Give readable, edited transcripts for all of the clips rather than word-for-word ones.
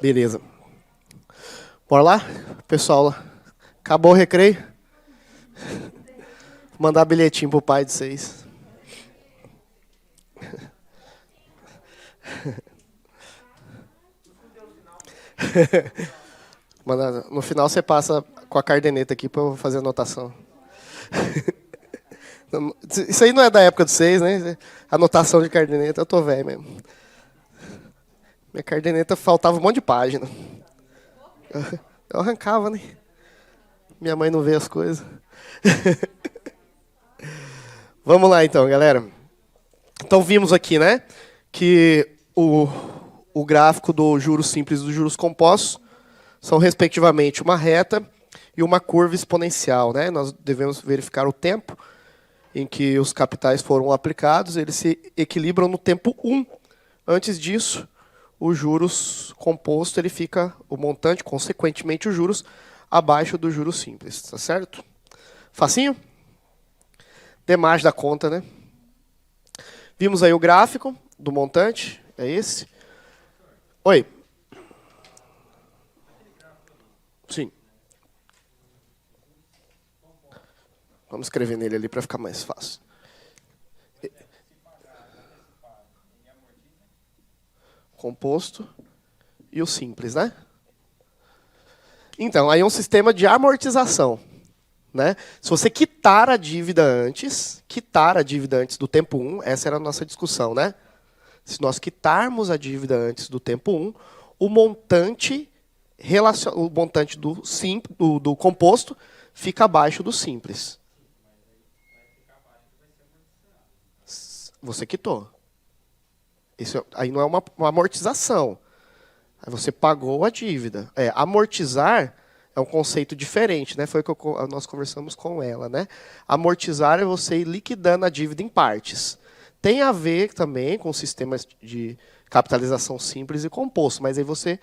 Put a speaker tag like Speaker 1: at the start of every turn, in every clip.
Speaker 1: Beleza. Bora lá? Pessoal, acabou o recreio? Vou mandar bilhetinho pro pai de vocês. No final você passa com a cardeneta aqui para eu fazer a anotação. Isso aí não é da época de vocês, né? Anotação de cardeneta, eu tô velho mesmo. Minha cardeneta faltava um monte de página. Eu arrancava, né? Minha mãe não vê as coisas. Vamos lá então, galera. Então vimos aqui, né? Que o gráfico do juros simples e dos juros compostos são, respectivamente, uma reta e uma curva exponencial, né? Nós devemos verificar o tempo em que os capitais foram aplicados, eles se equilibram no tempo 1. Antes disso, o juros composto, ele fica, o montante, consequentemente os juros, abaixo do juros simples, tá certo? Facinho? Demais da conta, né? Vimos aí o gráfico do montante, é esse. Oi. Sim. Vamos escrever nele ali para ficar mais fácil. Composto e o simples, né? Então, aí é um sistema de amortização, né? Se você quitar a dívida antes do tempo 1, essa era a nossa discussão, né? Se nós quitarmos a dívida antes do tempo 1, o montante do composto fica abaixo do simples. Você quitou. Isso aí não é uma amortização. Aí você pagou a dívida. Amortizar é um conceito diferente, né? Foi o que nós conversamos com ela, né? Amortizar é você ir liquidando a dívida em partes. Tem a ver também com sistemas de capitalização simples e composto, mas aí você,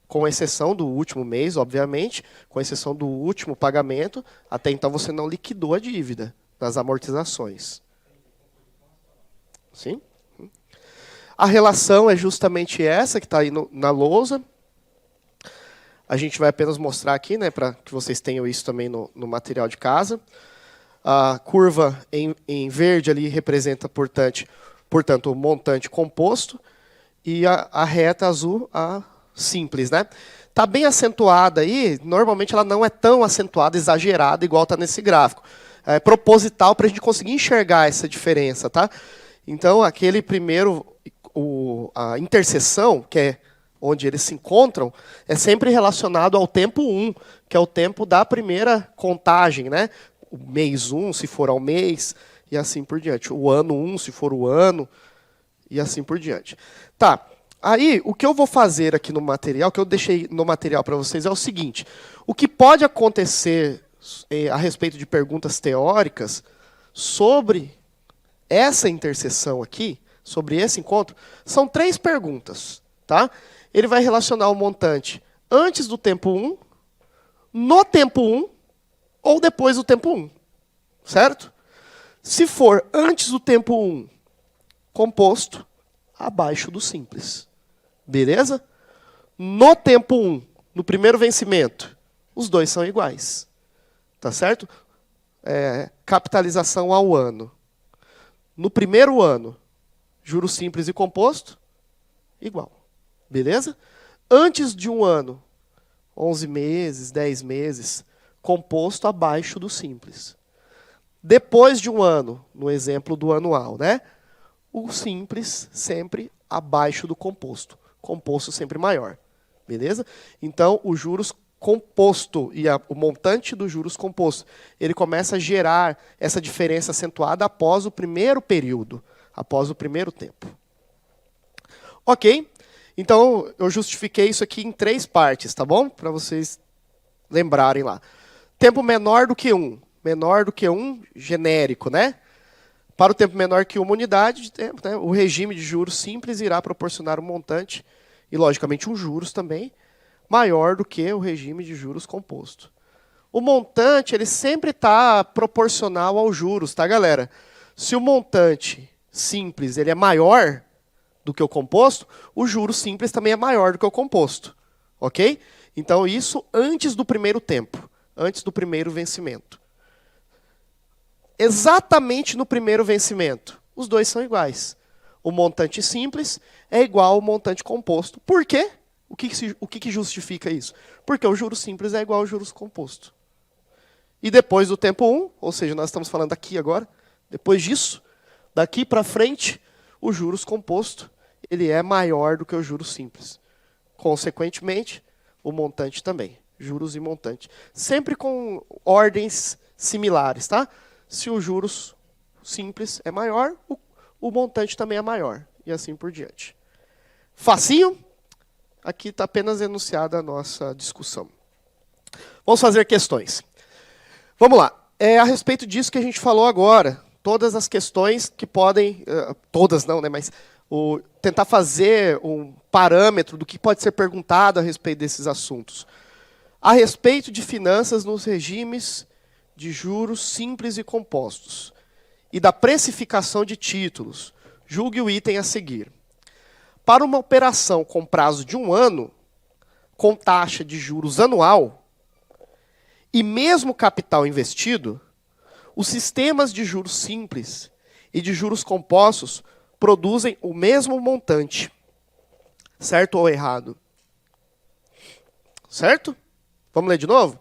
Speaker 1: com exceção do último mês, obviamente, com exceção do último pagamento, até então você não liquidou a dívida nas amortizações. Sim? A relação é justamente essa que está aí na lousa. A gente vai apenas mostrar aqui, né, para que vocês tenham isso também no material de casa. A curva em verde ali representa, portanto, o montante composto e a reta azul, a simples, né? Está bem acentuada aí, normalmente ela não é tão acentuada, exagerada, igual está nesse gráfico. É proposital para a gente conseguir enxergar essa diferença, tá? Então, aquele primeiro, a interseção, que é onde eles se encontram, é sempre relacionado ao tempo 1, que é o tempo da primeira contagem, né? O mês 1, se for ao mês, e assim por diante. O ano 1, se for o ano, e assim por diante. Tá, aí o que eu vou fazer aqui no material, que eu deixei no material para vocês, é o seguinte. O que pode acontecer a respeito de perguntas teóricas sobre essa interseção aqui, sobre esse encontro, são 3 perguntas. Tá? Ele vai relacionar o montante antes do tempo 1, no tempo 1 ou depois do tempo 1. Certo? Se for antes do tempo 1, composto, abaixo do simples. Beleza? No tempo 1, no primeiro vencimento, os dois são iguais. Tá certo? Capitalização ao ano. No primeiro ano, juros simples e composto, igual. Beleza? Antes de um ano, 11 meses, 10 meses, composto abaixo do simples. Depois de um ano, no exemplo do anual, né? O simples sempre abaixo do composto. Composto sempre maior. Beleza? Então, o juros composto e o montante dos juros composto, ele começa a gerar essa diferença acentuada após o primeiro período, após o primeiro tempo. Ok? Então, eu justifiquei isso aqui em 3 partes, tá bom? Para vocês lembrarem lá. Tempo menor do que 1. Menor do que 1, genérico, né? Para o tempo menor que 1 unidade de tempo, né, o regime de juros simples irá proporcionar um montante, e logicamente um juros também, maior do que o regime de juros composto. O montante ele sempre está proporcional aos juros, tá, galera? Se o montante simples ele é maior do que o composto, o juros simples também é maior do que o composto. Ok? Então, isso antes do primeiro tempo, antes do primeiro vencimento. Exatamente no primeiro vencimento, os dois são iguais. O montante simples é igual ao montante composto. Por quê? O que justifica isso? Porque o juros simples é igual ao juros composto. E depois do tempo 1, ou seja, nós estamos falando aqui agora, depois disso, daqui para frente, o juros composto ele é maior do que o juros simples. Consequentemente, o montante também. Juros e montante. Sempre com ordens similares, tá? Se o juros simples é maior, o montante também é maior. E assim por diante. Facinho? Aqui está apenas enunciada a nossa discussão. Vamos fazer questões. Vamos lá. É a respeito disso que a gente falou agora. Todas as questões que podem... todas não, né? Mas tentar fazer um parâmetro do que pode ser perguntado a respeito desses assuntos. A respeito de finanças nos regimes de juros simples e compostos. E da precificação de títulos. Julgue o item a seguir. Para uma operação com prazo de 1 ano, com taxa de juros anual, e mesmo capital investido, os sistemas de juros simples e de juros compostos produzem o mesmo montante. Certo ou errado? Certo? Vamos ler de novo?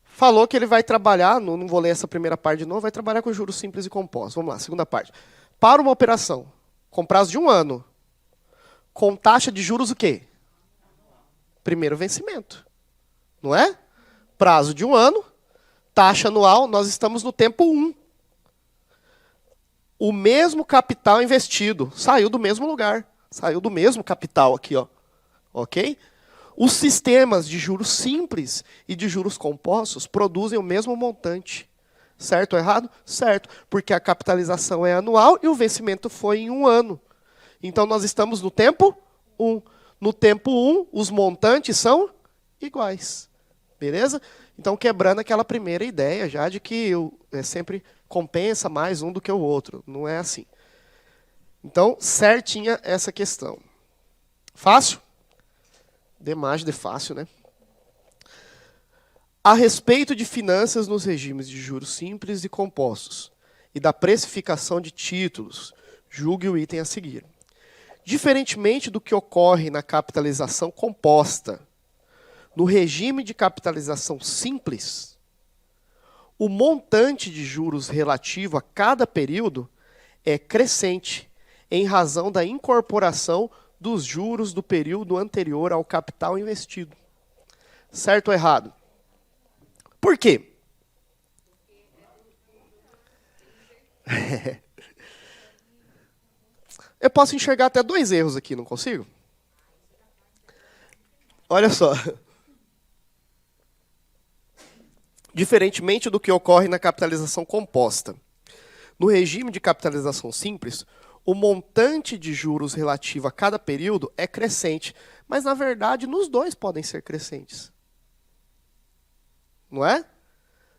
Speaker 1: Falou que ele vai trabalhar, não vou ler essa primeira parte de novo, vai trabalhar com juros simples e compostos. Vamos lá, segunda parte. Para uma operação com prazo de 1 ano, com taxa de juros o quê? Primeiro vencimento. Não é? Prazo de 1 ano, taxa anual, nós estamos no tempo 1. O mesmo capital investido, saiu do mesmo lugar, saiu do mesmo capital aqui, ó. Ok? Os sistemas de juros simples e de juros compostos produzem o mesmo montante. Certo ou errado? Certo, porque a capitalização é anual e o vencimento foi em 1 ano. Então, nós estamos no tempo 1. No tempo 1, os montantes são iguais. Beleza? Então, quebrando aquela primeira ideia já de que sempre compensa mais um do que o outro. Não é assim. Então, certinha essa questão. Fácil? Demais de fácil, né? A respeito de finanças nos regimes de juros simples e compostos e da precificação de títulos, julgue o item a seguir. Diferentemente do que ocorre na capitalização composta, no regime de capitalização simples, o montante de juros relativo a cada período é crescente, em razão da incorporação dos juros do período anterior ao capital investido. Certo ou errado? Por quê? Eu posso enxergar até 2 erros aqui, não consigo? Olha só. Diferentemente do que ocorre na capitalização composta. No regime de capitalização simples, o montante de juros relativo a cada período é crescente. Mas, na verdade, nos dois podem ser crescentes. Não é?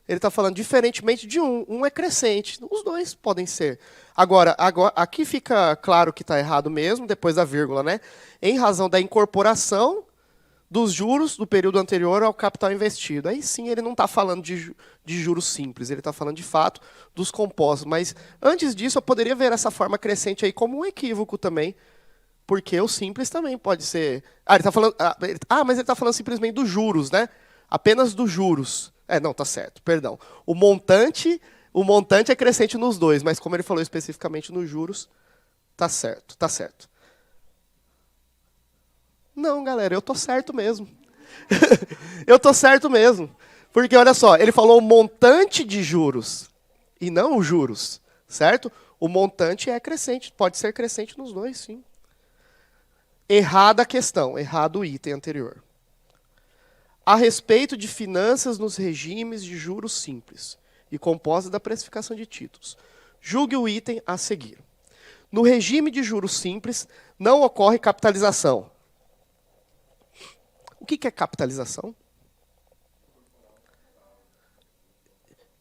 Speaker 1: Ele está falando diferentemente de um. Um é crescente. Os dois podem ser. Agora aqui fica claro que está errado mesmo, depois da vírgula, né? Em razão da incorporação dos juros do período anterior ao capital investido. Aí sim ele não está falando de juros simples, ele está falando de fato dos compostos. Mas antes disso eu poderia ver essa forma crescente aí como um equívoco também, porque o simples também pode ser... ele está falando... mas ele está falando simplesmente dos juros, né? Apenas dos juros. Não, tá certo, perdão. O montante é crescente nos dois, mas como ele falou especificamente nos juros, tá certo, tá certo. Não, galera, eu tô certo mesmo. Eu tô certo mesmo. Porque, olha só, ele falou o montante de juros e não os juros, certo? O montante é crescente, pode ser crescente nos dois, sim. Errada a questão, errado o item anterior. A respeito de finanças nos regimes de juros simples e compostos da precificação de títulos, julgue o item a seguir. No regime de juros simples, não ocorre capitalização. O que é capitalização?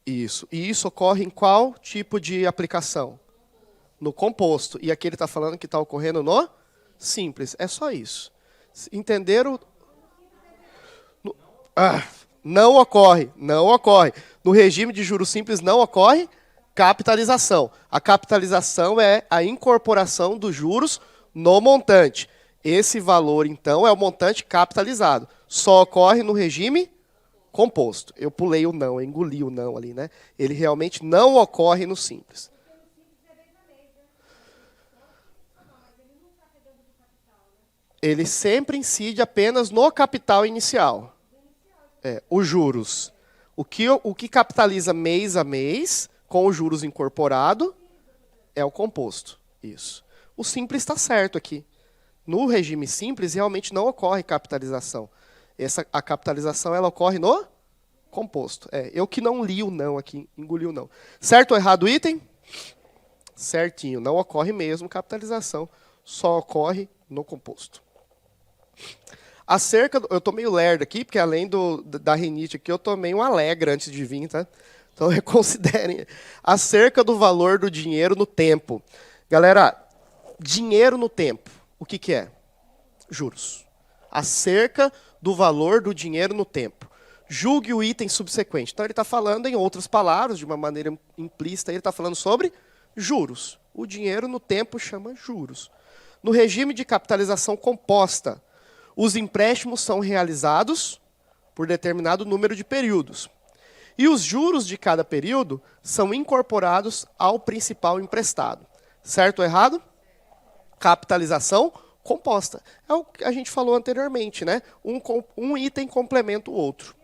Speaker 1: Isso. E isso ocorre em qual tipo de aplicação? No composto. E aqui ele está falando que está ocorrendo no simples. É só isso. Entenderam Não ocorre, não ocorre. No regime de juros simples não ocorre capitalização. A capitalização é a incorporação dos juros no montante. Esse valor, então, é o montante capitalizado. Só ocorre no regime composto. Eu pulei o não, eu engoli o não ali, né? Ele realmente não ocorre no simples. Ele sempre incide apenas no capital inicial. Os juros. O que capitaliza mês a mês, com os juros incorporado, é o composto. Isso. O simples está certo aqui. No regime simples, realmente não ocorre capitalização. A capitalização ela ocorre no composto. Eu que não li o não aqui, engoli o não. Certo ou errado o item? Certinho. Não ocorre mesmo capitalização, só ocorre no composto. Eu tô meio lerdo aqui, porque além da rinite aqui, eu tomei um Alegra antes de vir, tá? Então, reconsiderem. Acerca do valor do dinheiro no tempo. Galera, dinheiro no tempo, o que que é? Juros. Acerca do valor do dinheiro no tempo. Julgue o item subsequente. Então, ele está falando, em outras palavras, de uma maneira implícita, ele está falando sobre juros. O dinheiro no tempo chama juros. No regime de capitalização composta, os empréstimos são realizados por determinado número de períodos. E os juros de cada período são incorporados ao principal emprestado. Certo ou errado? Capitalização composta. É o que a gente falou anteriormente, né? Um item complementa o outro.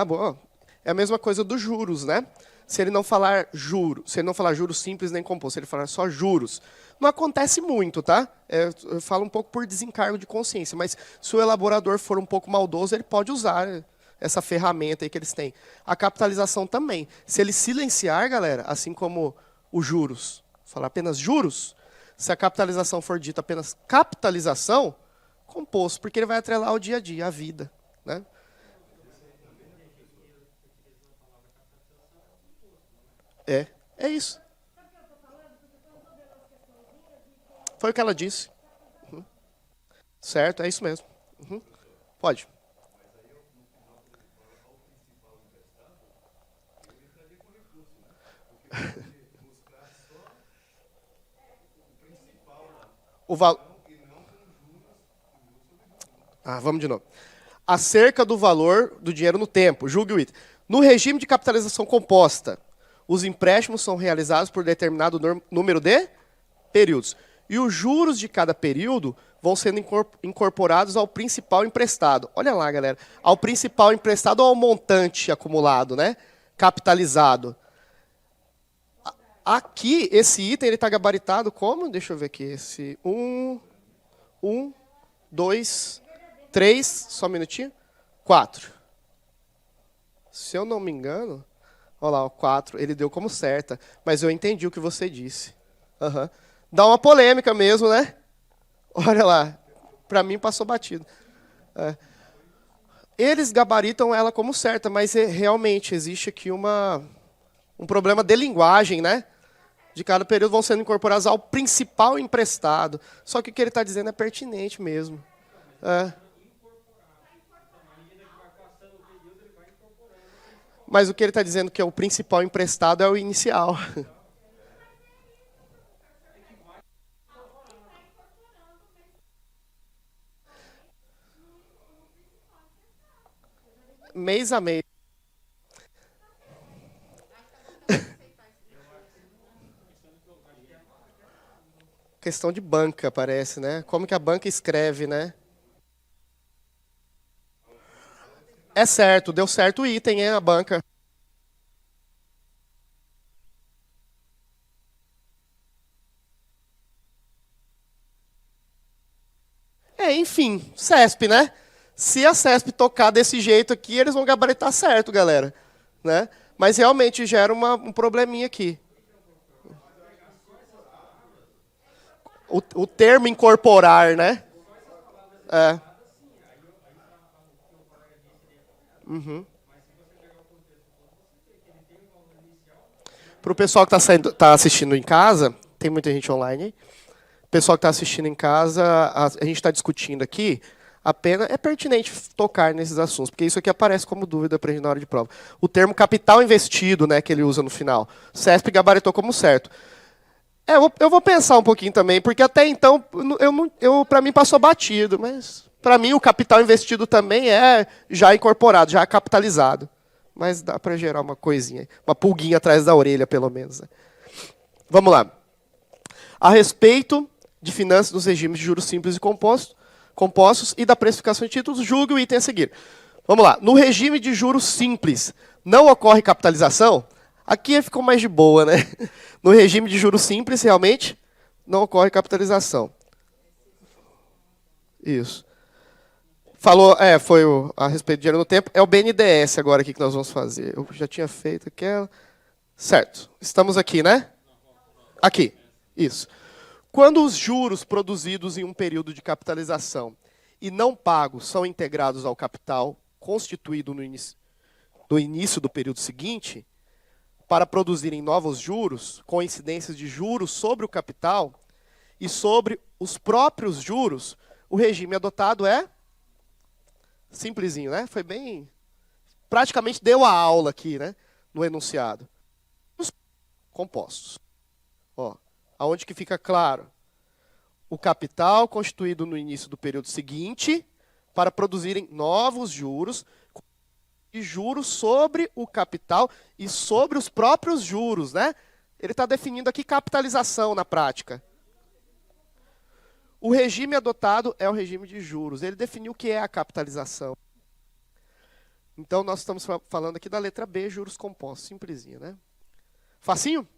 Speaker 1: Bom. É a mesma coisa dos juros, né? Se ele não falar juros simples nem composto, se ele falar só juros, não acontece muito, tá? Eu falo um pouco por desencargo de consciência, mas se o elaborador for um pouco maldoso, ele pode usar essa ferramenta aí que eles têm. A capitalização também. Se ele silenciar, galera, assim como os juros, falar apenas juros, se a capitalização for dita apenas capitalização, composto, porque ele vai atrelar o dia a dia, a vida, né? É isso. Foi o que ela disse. Uhum. Certo, é isso mesmo. Uhum. Pode. Vamos de novo. Acerca do valor do dinheiro no tempo. Julgue o item. No regime de capitalização composta, os empréstimos são realizados por determinado número de períodos. E os juros de cada período vão sendo incorporados ao principal emprestado. Olha lá, galera. Ao principal emprestado ou ao montante acumulado, né? Capitalizado. Aqui, esse item está gabaritado como? Deixa eu ver aqui. Esse 2, 3, só um minutinho. 4. Se eu não me engano, olha lá, o 4, ele deu como certa. Mas eu entendi o que você disse. Uhum. Dá uma polêmica mesmo, né? Olha lá, para mim passou batido. Eles gabaritam ela como certa, mas realmente existe aqui um problema de linguagem, né? De cada período vão sendo incorporados ao principal emprestado. Só que o que ele está dizendo é pertinente mesmo. Mas o que ele está dizendo que é o principal emprestado é o inicial. Mês a mês. Questão de banca, parece, né? Como que a banca escreve, né? É certo, deu certo o item, hein, a banca. Enfim, CESP, né? Se a CESP tocar desse jeito aqui, eles vão gabaritar certo, galera. Né? Mas realmente gera um probleminha aqui. O termo incorporar, né? Para o pessoal que está assistindo em casa, tem muita gente online aí. pessoal que está assistindo em casa, a gente está discutindo aqui, apenas é pertinente tocar nesses assuntos, porque isso aqui aparece como dúvida para a gente na hora de prova. O termo capital investido, né, que ele usa no final. O CESP gabaritou como certo. Eu vou pensar um pouquinho também, porque até então, para mim passou batido, mas para mim o capital investido também é já incorporado, já é capitalizado. Mas dá para gerar uma coisinha, uma pulguinha atrás da orelha, pelo menos. Né? Vamos lá. A respeito de finanças dos regimes de juros simples e compostos e da precificação de títulos, julgue o item a seguir. Vamos lá. No regime de juros simples, não ocorre capitalização? Aqui ficou mais de boa, né? No regime de juros simples, realmente, não ocorre capitalização. Isso. Falou, foi a respeito de dinheiro no tempo. É o BNDES agora aqui que nós vamos fazer. Eu já tinha feito aquela. Certo. Estamos aqui, né? Aqui. Isso. Quando os juros produzidos em um período de capitalização e não pagos são integrados ao capital constituído no início do período seguinte, para produzirem novos juros, com incidências de juros sobre o capital e sobre os próprios juros, o regime adotado é simplesinho, né? Foi bem... Praticamente deu a aula aqui, né? No enunciado. Os compostos. Ó, aonde que fica claro? O capital constituído no início do período seguinte para produzirem novos juros e juros sobre o capital e sobre os próprios juros, né? Ele está definindo aqui capitalização na prática. O regime adotado é o regime de juros. Ele definiu o que é a capitalização. Então, nós estamos falando aqui da letra B, juros compostos. Simplesinho, né? Facinho?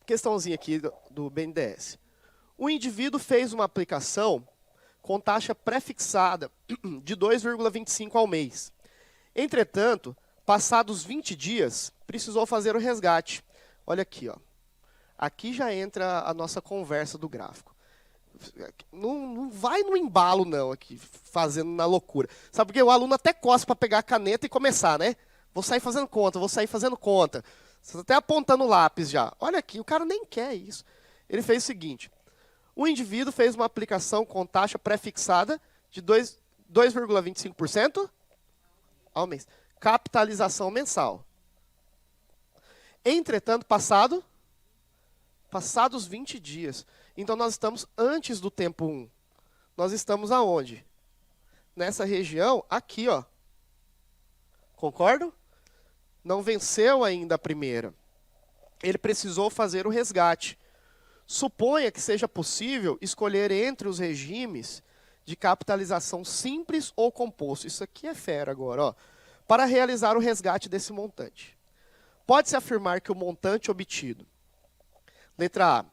Speaker 1: Questãozinha aqui do BNDES. O indivíduo fez uma aplicação com taxa pré-fixada de 2,25 ao mês. Entretanto, passados 20 dias, precisou fazer o resgate. Olha aqui, ó. Aqui já entra a nossa conversa do gráfico. Não vai no embalo, não, aqui, fazendo na loucura. Sabe porque o aluno até costa para pegar a caneta e começar, né? Vou sair fazendo conta, vou sair fazendo conta. Você está até apontando o lápis já. Olha aqui, o cara nem quer isso. Ele fez o seguinte. O indivíduo fez uma aplicação com taxa pré-fixada de 2,25% ao mês. Capitalização mensal. Entretanto, passados 20 dias. Então, nós estamos antes do tempo 1. Nós estamos aonde? Nessa região aqui, ó. Concordo? Não venceu ainda a primeira. Ele precisou fazer o resgate. Suponha que seja possível escolher entre os regimes de capitalização simples ou composto. Isso aqui é fera agora, ó. Para realizar o resgate desse montante. Pode-se afirmar que o montante obtido, letra A,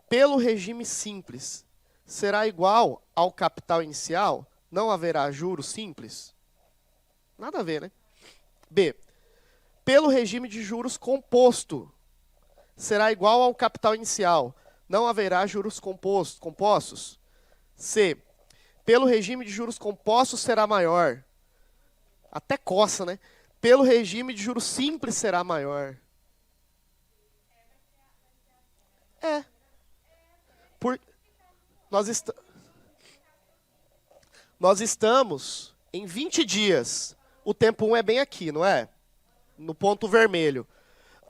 Speaker 1: pelo regime simples, será igual ao capital inicial? Não haverá juros simples? Nada a ver, né? B, pelo regime de juros composto, será igual ao capital inicial? Não haverá juros compostos? C, pelo regime de juros compostos será maior? Até coça, né? Pelo regime de juros simples será maior. Nós estamos em 20 dias. O tempo 1 é bem aqui, não é? No ponto vermelho.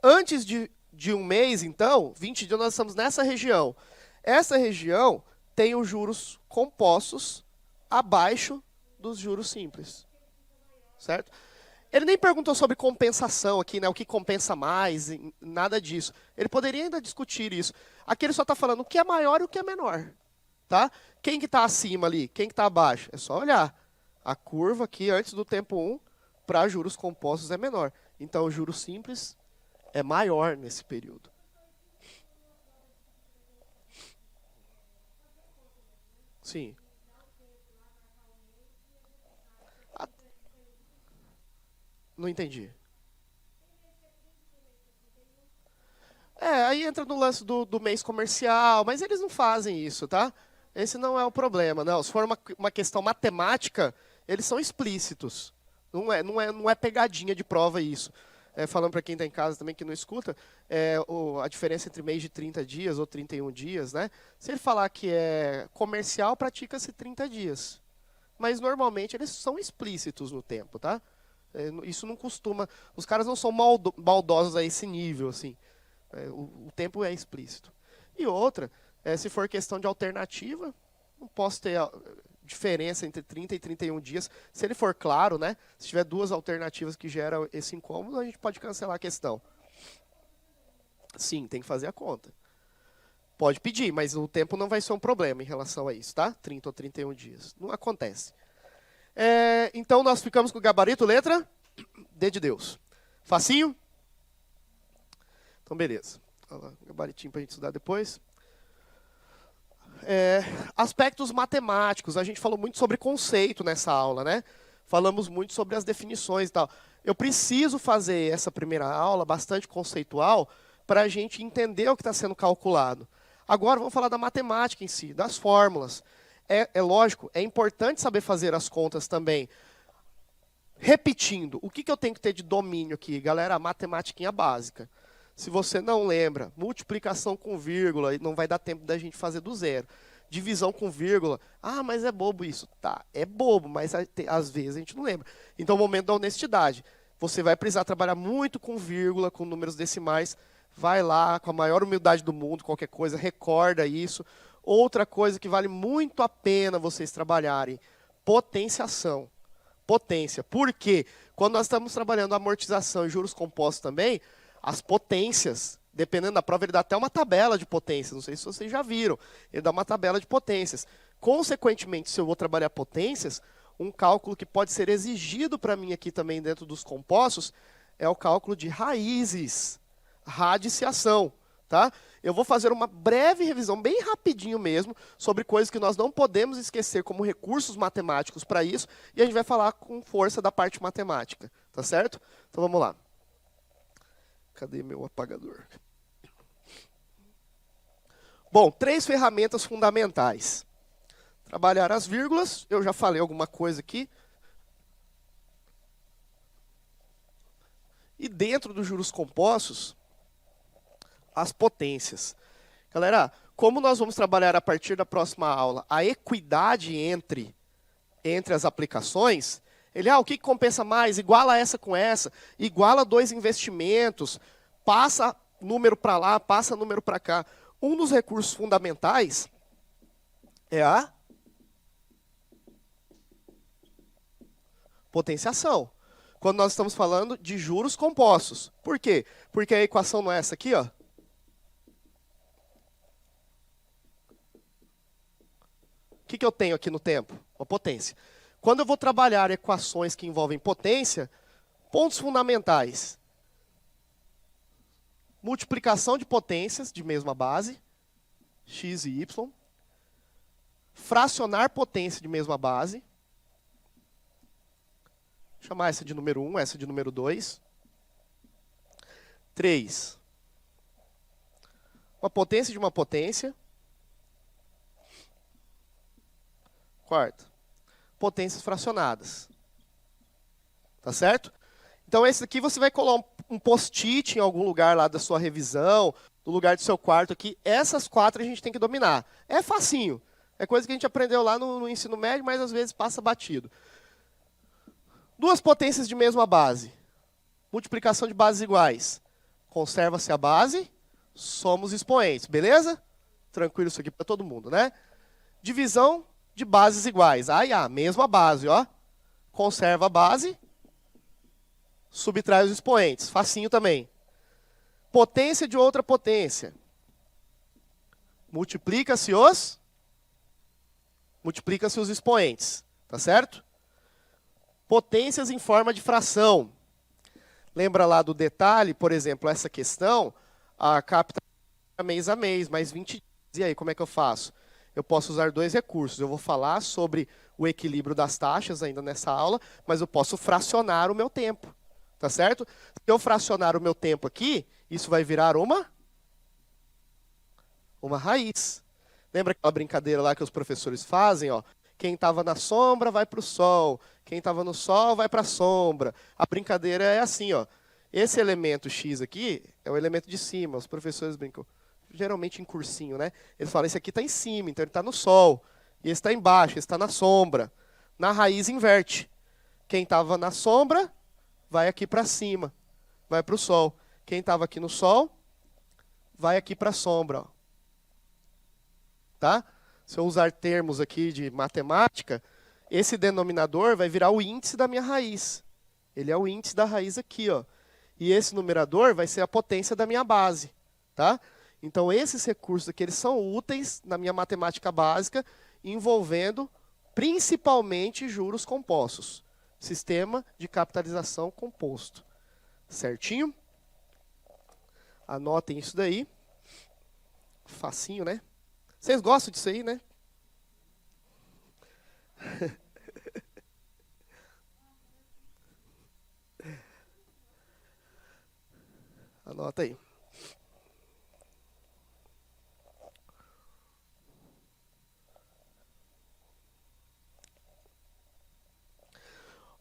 Speaker 1: Antes de um mês, então, 20 dias, nós estamos nessa região. Essa região tem os juros compostos abaixo dos juros simples. Certo? Ele nem perguntou sobre compensação aqui, né? O que compensa mais, nada disso. Ele poderia ainda discutir isso. Aqui ele só está falando o que é maior e o que é menor. Tá? Quem que está acima ali? Quem que está abaixo? É só olhar. A curva aqui, antes do tempo 1, para juros compostos é menor. Então, o juros simples é maior nesse período. Sim. Não entendi. Aí entra no lance do mês comercial, mas eles não fazem isso, tá? Esse não é o problema, não. Se for uma questão matemática, eles são explícitos. Não é pegadinha de prova isso. falando para quem está em casa também que não escuta, a diferença entre mês de 30 dias ou 31 dias, né? Se ele falar que é comercial, pratica-se 30 dias. Mas normalmente eles são explícitos no tempo, tá? Isso não costuma... Os caras não são maldosos a esse nível, assim. O tempo é explícito. E outra, se for questão de alternativa, não posso ter diferença entre 30 e 31 dias. Se ele for claro, né? Se tiver duas alternativas que geram esse incômodo, a gente pode cancelar a questão. Sim, tem que fazer a conta. Pode pedir, mas o tempo não vai ser um problema em relação a isso, tá? 30 ou 31 dias. Não acontece. Então, nós ficamos com o gabarito, letra D de Deus. Facinho? Então, beleza. Olha lá, gabaritinho para a gente estudar depois. Aspectos matemáticos. A gente falou muito sobre conceito nessa aula, né? Falamos muito sobre as definições e tal. Eu preciso fazer essa primeira aula bastante conceitual para a gente entender o que está sendo calculado. Agora, vamos falar da matemática em si, das fórmulas. Lógico, é importante saber fazer as contas também. Repetindo, o que eu tenho que ter de domínio aqui? Galera, a matemática básica. Se você não lembra, multiplicação com vírgula, não vai dar tempo da gente fazer do zero. Divisão com vírgula, mas é bobo isso. Tá, é bobo, mas às vezes a gente não lembra. Então, o momento da honestidade. Você vai precisar trabalhar muito com vírgula, com números decimais. Vai lá, com a maior humildade do mundo, qualquer coisa, recorda isso. Outra coisa que vale muito a pena vocês trabalharem, potenciação. Potência. Por quê? Quando nós estamos trabalhando amortização e juros compostos também, as potências, dependendo da prova, ele dá até uma tabela de potências. Não sei se vocês já viram. Ele dá uma tabela de potências. Consequentemente, se eu vou trabalhar potências, um cálculo que pode ser exigido para mim aqui também dentro dos compostos é o cálculo de raízes, radiciação. Tá? Eu vou fazer uma breve revisão, bem rapidinho mesmo, sobre coisas que nós não podemos esquecer como recursos matemáticos para isso, e a gente vai falar com força da parte matemática. Tá certo? Então vamos lá. Cadê meu apagador? Bom, 3 ferramentas fundamentais. Trabalhar as vírgulas, eu já falei alguma coisa aqui. E dentro dos juros compostos, as potências. Galera, como nós vamos trabalhar a partir da próxima aula a equidade entre as aplicações, o que compensa mais? Iguala essa com essa, iguala 2 investimentos, passa número para lá, passa número para cá. Um dos recursos fundamentais é a potenciação. Quando nós estamos falando de juros compostos. Por quê? Porque a equação não é essa aqui, ó. O que eu tenho aqui no tempo? Uma potência. Quando eu vou trabalhar equações que envolvem potência, pontos fundamentais. Multiplicação de potências de mesma base, x e y. Fracionar potência de mesma base. Vou chamar essa de número 1, essa de número 2. 3. Uma potência de uma potência. Quarta, potências fracionadas. Tá certo? Então, esse aqui você vai colar um post-it em algum lugar lá da sua revisão, no lugar do seu quarto aqui. Essas 4 a gente tem que dominar. É facinho. É coisa que a gente aprendeu lá no ensino médio, mas às vezes passa batido. 2 potências de mesma base. Multiplicação de bases iguais. Conserva-se a base, somos expoentes. Beleza? Tranquilo isso aqui para todo mundo, né? Divisão de bases iguais. Mesma base, ó. Conserva a base, subtrai os expoentes. Facinho também. Potência de outra potência. Multiplica-se os expoentes. Tá certo? Potências em forma de fração. Lembra lá do detalhe, por exemplo, essa questão, a capta mês a mês, mais 20 dias. E aí, como é que eu faço? Eu posso usar 2 recursos. Eu vou falar sobre o equilíbrio das taxas ainda nessa aula, mas eu posso fracionar o meu tempo. Tá certo? Se eu fracionar o meu tempo aqui, isso vai virar uma raiz. Lembra aquela brincadeira lá que os professores fazem? Ó? Quem estava na sombra vai para o sol. Quem estava no sol vai para a sombra. A brincadeira é assim, ó. Esse elemento x aqui é o elemento de cima. Os professores brincam, geralmente em cursinho, né? Eles falam, esse aqui está em cima, então ele está no sol. E esse está embaixo, esse está na sombra. Na raiz, inverte. Quem estava na sombra, vai aqui para cima. Vai para o sol. Quem estava aqui no sol, vai aqui para a sombra. Ó. Tá? Se eu usar termos aqui de matemática, esse denominador vai virar o índice da minha raiz. Ele é o índice da raiz aqui, ó. E esse numerador vai ser a potência da minha base, tá? Então esses recursos aqui, eles são úteis na minha matemática básica, envolvendo principalmente juros compostos. Sistema de capitalização composto. Certinho? Anotem isso daí. Facinho, né? Vocês gostam disso aí, né? Anota aí.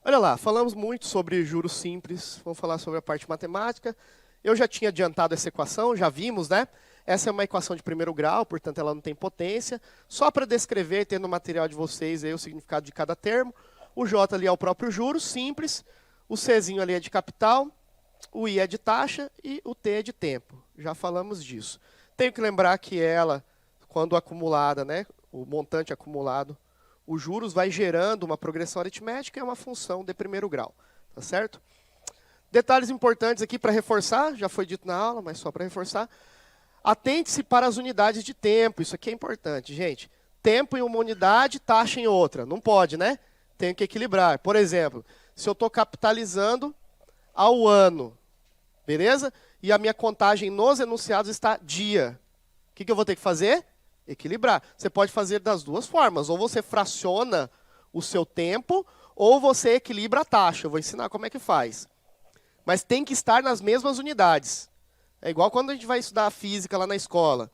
Speaker 1: Olha lá, falamos muito sobre juros simples, vamos falar sobre a parte matemática. Eu já tinha adiantado essa equação, já vimos, né? Essa é uma equação de primeiro grau, portanto ela não tem potência. Só para descrever, tendo no material de vocês aí o significado de cada termo. O J ali é o próprio juros, simples. O Czinho ali é de capital. O I é de taxa e o T é de tempo. Já falamos disso. Tenho que lembrar que ela, quando acumulada, né, o montante acumulado, os juros vai gerando uma progressão aritmética e é uma função de primeiro grau. Tá certo? Detalhes importantes aqui para reforçar, já foi dito na aula, mas só para reforçar. Atente-se para as unidades de tempo, isso aqui é importante, gente. Tempo em uma unidade, taxa em outra. Não pode, né? Tem que equilibrar. Por exemplo, se eu estou capitalizando ao ano, beleza? E a minha contagem nos enunciados está dia. O que eu vou ter que fazer? Equilibrar. Você pode fazer das duas formas. Ou você fraciona o seu tempo, ou você equilibra a taxa. Eu vou ensinar como é que faz. Mas tem que estar nas mesmas unidades. É igual quando a gente vai estudar física lá na escola.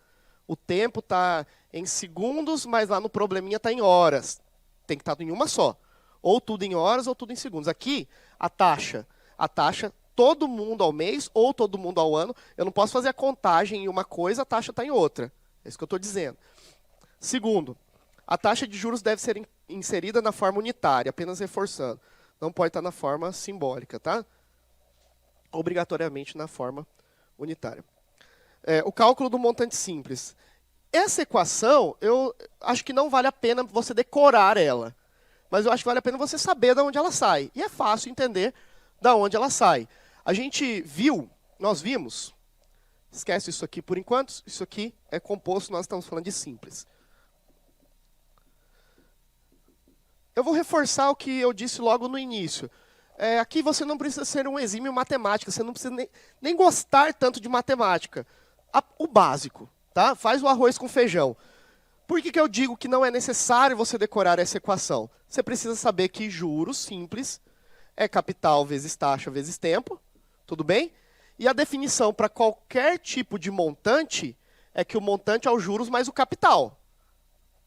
Speaker 1: O tempo está em segundos, mas lá no probleminha está em horas. Tem que estar em uma só. Ou tudo em horas, ou tudo em segundos. Aqui, a taxa. A taxa, todo mundo ao mês, ou todo mundo ao ano. Eu não posso fazer a contagem em uma coisa, a taxa está em outra. É isso que eu estou dizendo. Segundo, a taxa de juros deve ser inserida na forma unitária, apenas reforçando. Não pode estar na forma simbólica, tá? Obrigatoriamente na forma unitária. O cálculo do montante simples. Essa equação, eu acho que não vale a pena você decorar ela. Mas eu acho que vale a pena você saber de onde ela sai. E é fácil entender de onde ela sai. A gente viu, nós vimos, esquece isso aqui por enquanto, isso aqui é composto, nós estamos falando de simples. Eu vou reforçar o que eu disse logo no início. Aqui você não precisa ser um exímio em matemática, você não precisa nem gostar tanto de matemática. O básico, tá? Faz o arroz com feijão. Por que eu digo que não é necessário você decorar essa equação? Você precisa saber que juros simples é capital vezes taxa vezes tempo, tudo bem? E a definição para qualquer tipo de montante é que o montante é os juros mais o capital.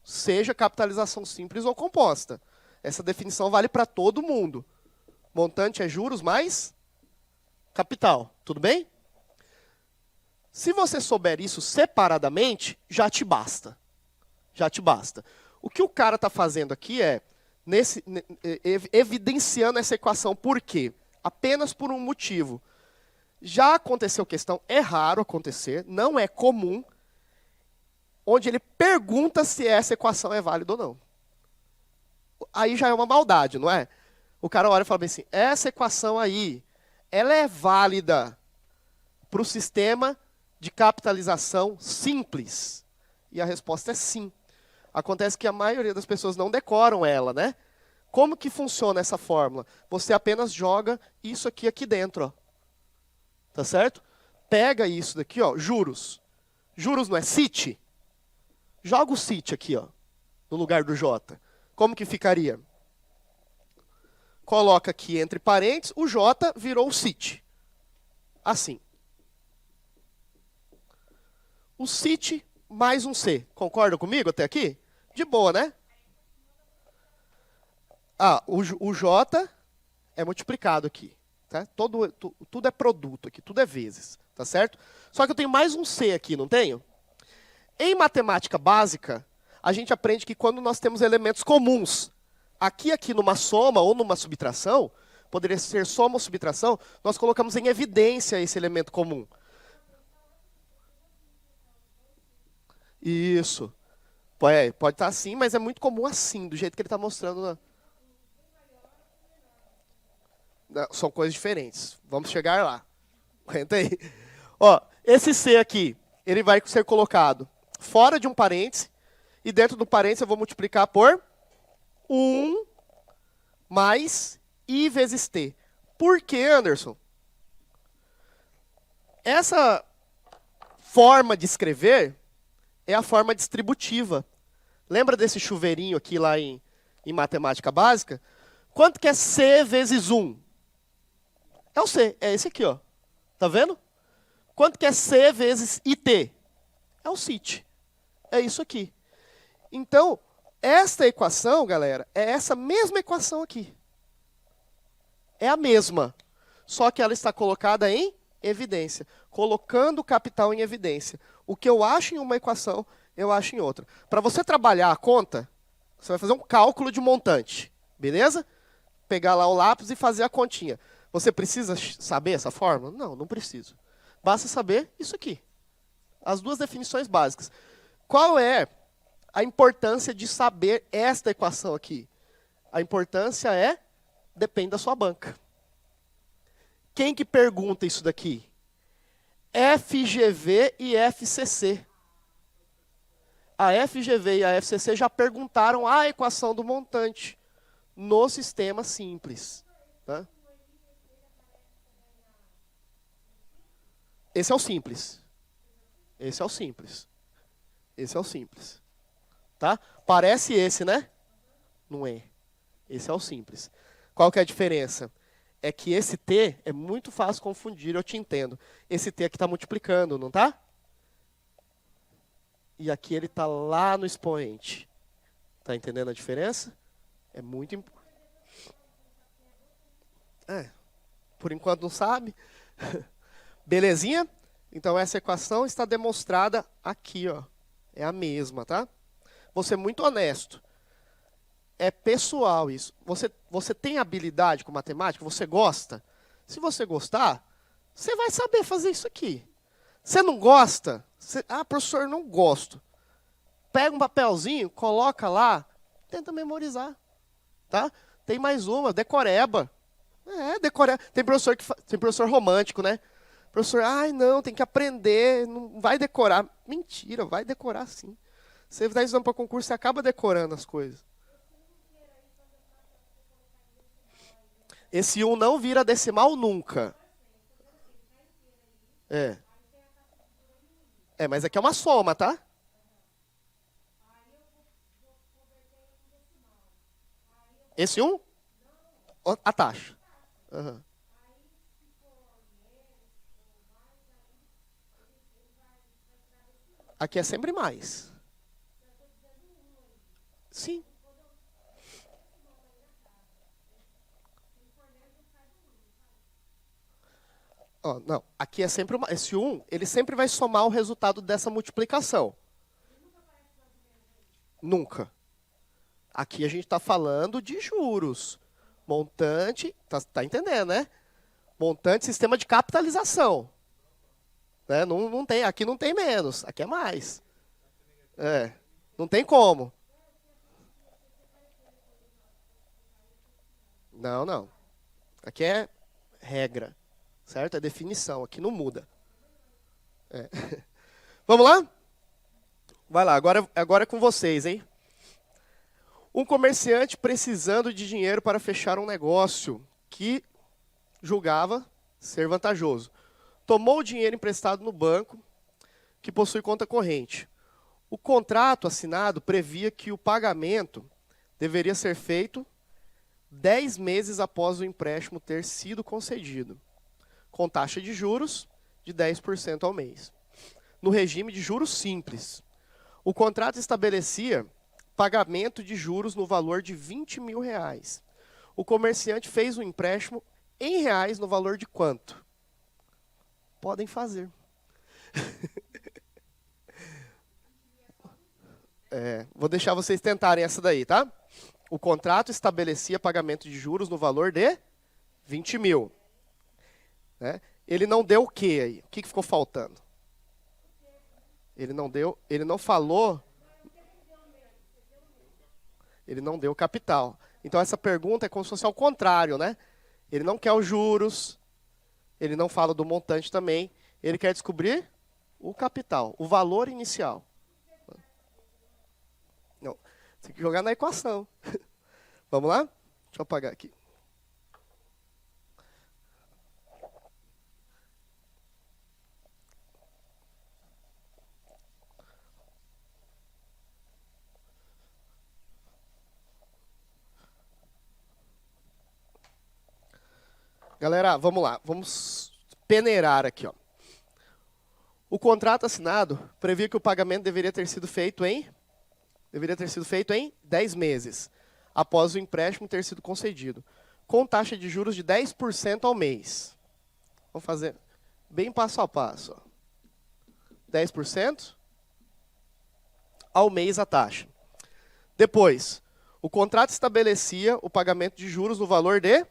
Speaker 1: Seja capitalização simples ou composta. Essa definição vale para todo mundo. Montante é juros mais capital. Tudo bem? Se você souber isso separadamente, já te basta. Já te basta. O que o cara está fazendo aqui é evidenciando essa equação. Por quê? Apenas por um motivo. Já aconteceu questão, é raro acontecer, não é comum, onde ele pergunta se essa equação é válida ou não. Aí já é uma maldade, não é? O cara olha e fala bem assim, essa equação aí, ela é válida para o sistema de capitalização simples? E a resposta é sim. Acontece que a maioria das pessoas não decoram ela, né? Como que funciona essa fórmula? Você apenas joga isso aqui dentro, ó. Tá certo? Pega isso daqui, ó, juros. Juros não é CIT? Joga o CIT aqui, ó, no lugar do J. Como que ficaria? Coloca aqui entre parênteses, o J virou o CIT. Assim. O CIT mais um C. Concorda comigo até aqui? De boa, né? O J é multiplicado aqui. Tá? Tudo é produto aqui, tudo é vezes. Tá certo? Só que eu tenho mais um C aqui, não tenho? Em matemática básica, a gente aprende que quando nós temos elementos comuns, aqui numa soma ou numa subtração, poderia ser soma ou subtração, nós colocamos em evidência esse elemento comum. Isso. Pode estar assim, mas é muito comum assim, do jeito que ele está mostrando. São coisas diferentes. Vamos chegar lá. Aguenta aí. Ó, esse C aqui, ele vai ser colocado fora de um parêntese, e dentro do parêntese eu vou multiplicar por 1 mais I vezes T. Por que, Anderson? Essa forma de escrever é a forma distributiva. Lembra desse chuveirinho aqui lá em matemática básica? Quanto que é C vezes 1? É o C, é esse aqui, ó. Tá vendo? Quanto que é C vezes IT? É o CIT. É isso aqui. Então, esta equação, galera, é essa mesma equação aqui. É a mesma. Só que ela está colocada em evidência. Colocando o capital em evidência. O que eu acho em uma equação, eu acho em outra. Para você trabalhar a conta, você vai fazer um cálculo de montante. Beleza? Pegar lá o lápis e fazer a continha. Você precisa saber essa fórmula? Não, não preciso. Basta saber isso aqui. As duas definições básicas. Qual é a importância de saber esta equação aqui? A importância depende da sua banca. Quem que pergunta isso daqui? FGV e FCC. A FGV e a FCC já perguntaram a equação do montante no sistema simples. Tá? Esse é o simples. Esse é o simples. Esse é o simples. Tá? Parece esse, né? Não é. Esse é o simples. Qual que é a diferença? É que esse T é muito fácil confundir, eu te entendo. Esse T aqui está multiplicando, não está? E aqui ele está lá no expoente. Está entendendo a diferença? É muito importante. Por enquanto não sabe. Belezinha? Então essa equação está demonstrada aqui, ó. É a mesma, tá? Vou ser muito honesto. É pessoal isso. Você tem habilidade com matemática? Você gosta? Se você gostar, você vai saber fazer isso aqui. Você não gosta? Professor, não gosto. Pega um papelzinho, coloca lá, tenta memorizar. Tá? Tem mais uma, decoreba. Decoreba. Tem professor romântico, né? Professor, não, tem que aprender, não vai decorar. Mentira, vai decorar sim. Você está estudando para concurso, você acaba decorando as coisas. Esse 1 não vira decimal nunca. Mas aqui é uma soma, tá? Esse 1? A taxa. Uhum. Aqui é sempre mais. Sim. Não, aqui é sempre esse 1, ele sempre vai somar o resultado dessa multiplicação. Nunca. Aqui a gente está falando de juros. Montante, tá entendendo, né? Montante, sistema de capitalização. Né? Não tem, aqui não tem menos, aqui é mais. Não tem como. Não. Aqui é regra. Certo? É definição, aqui não muda. Vamos lá? Vai lá, agora é com vocês, hein? Um comerciante precisando de dinheiro para fechar um negócio que julgava ser vantajoso. Tomou o dinheiro emprestado no banco, que possui conta corrente. O contrato assinado previa que o pagamento deveria ser feito 10 meses após o empréstimo ter sido concedido, com taxa de juros de 10% ao mês, no regime de juros simples. O contrato estabelecia pagamento de juros no valor de R$20 mil. O comerciante fez o empréstimo em reais no valor de quanto? Podem fazer. Vou deixar vocês tentarem essa daí, tá? O contrato estabelecia pagamento de juros no valor de 20 mil. Né? Ele não deu o quê aí? O que ficou faltando? Ele não falou. Ele não deu capital. Então essa pergunta é como se fosse ao contrário, né? Ele não quer os juros, ele não fala do montante também, ele quer descobrir o capital, o valor inicial. Não, tem que jogar na equação. Vamos lá? Deixa eu apagar aqui. Galera, vamos lá. Vamos peneirar aqui. Ó. O contrato assinado previa que o pagamento deveria ter sido feito em 10 meses, após o empréstimo ter sido concedido, com taxa de juros de 10% ao mês. Vamos fazer bem passo a passo. Ó. 10% ao mês a taxa. Depois, o contrato estabelecia o pagamento de juros no valor de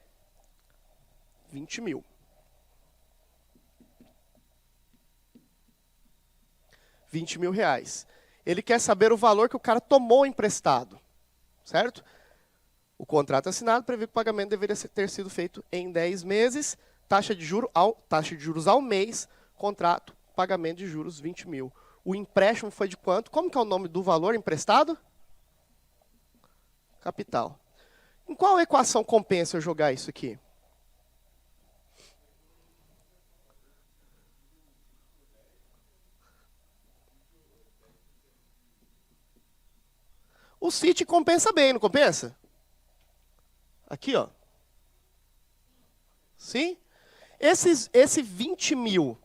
Speaker 1: 20 mil. 20 mil reais. Ele quer saber o valor que o cara tomou emprestado. Certo? O contrato assinado prevê que o pagamento deveria ter sido feito em 10 meses, taxa de juros ao mês, contrato, pagamento de juros 20 mil. O empréstimo foi de quanto? Como que é o nome do valor emprestado? Capital. Em qual equação compensa eu jogar isso aqui? O CIT compensa bem, não compensa? Aqui, ó. Sim? Esse 20 mil,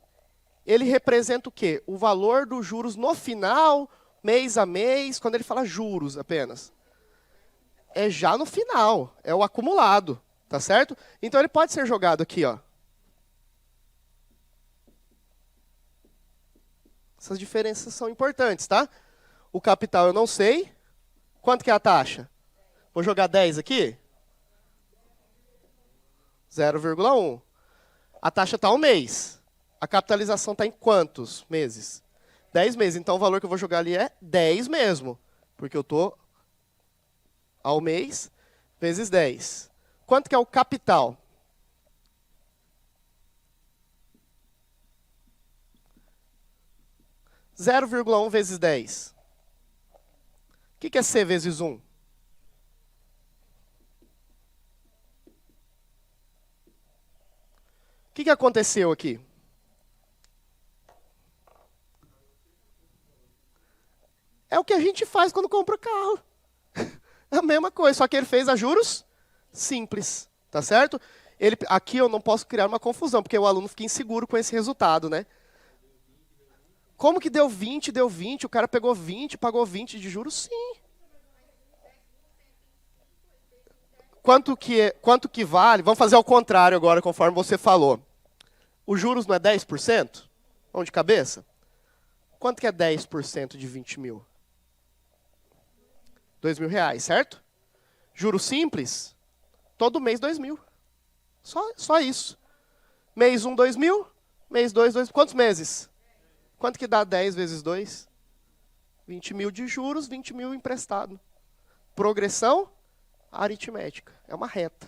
Speaker 1: ele representa o quê? O valor dos juros no final, mês a mês, quando ele fala juros apenas. É já no final, é o acumulado, tá certo? Então ele pode ser jogado aqui, ó. Essas diferenças são importantes, tá? O capital eu não sei. Quanto que é a taxa? Vou jogar 10 aqui? 0,1. A taxa está um mês. A capitalização está em quantos meses? 10 meses. Então o valor que eu vou jogar ali é 10 mesmo. Porque eu estou ao mês vezes 10. Quanto que é o capital? — 0,1 vezes 10. O que é C vezes 1? O que aconteceu aqui? É o que a gente faz quando compra carro. É a mesma coisa, só que ele fez a juros simples, tá certo? Aqui eu não posso criar uma confusão, porque o aluno fica inseguro com esse resultado, né? Como que deu 20, deu 20, o cara pegou 20, pagou 20 de juros? Sim. Quanto que vale? Vamos fazer ao contrário agora, conforme você falou. Os juros não é 10%? Vamos de cabeça? Quanto que é 10% de 20 mil? 2 mil reais, certo? Juros simples? Todo mês 2 mil. Só isso. Mês 1, 2 mil. Mês 2, 2 mil. Quantos meses? Quanto que dá 10 vezes 2? 20 mil de juros, 20 mil emprestado. Progressão aritmética. É uma reta.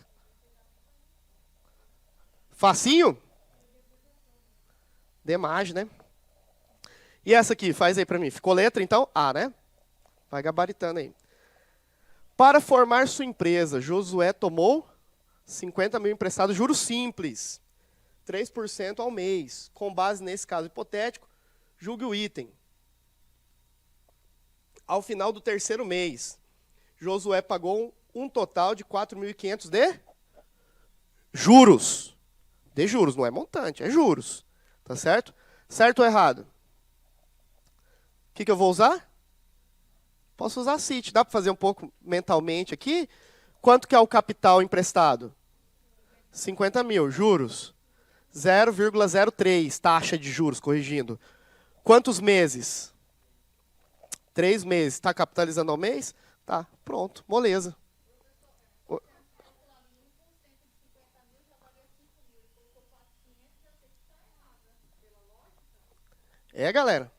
Speaker 1: Facinho? Demage, né? E essa aqui, faz aí para mim. Ficou letra, então? A, né? Vai gabaritando aí. Para formar sua empresa, Josué tomou 50 mil emprestados, juros simples. 3% ao mês. Com base nesse caso hipotético, julgue o item. Ao final do terceiro mês, Josué pagou um total de 4.500 de juros. De juros, não é montante, é juros. Tá certo? Certo ou errado? O que eu vou usar? Posso usar CIT. Dá para fazer um pouco mentalmente aqui? Quanto que é o capital emprestado? 50 mil, juros. 0,03, taxa de juros, corrigindo. Quantos meses? 3 meses. Está capitalizando ao mês? Tá, pronto, moleza. É, galera.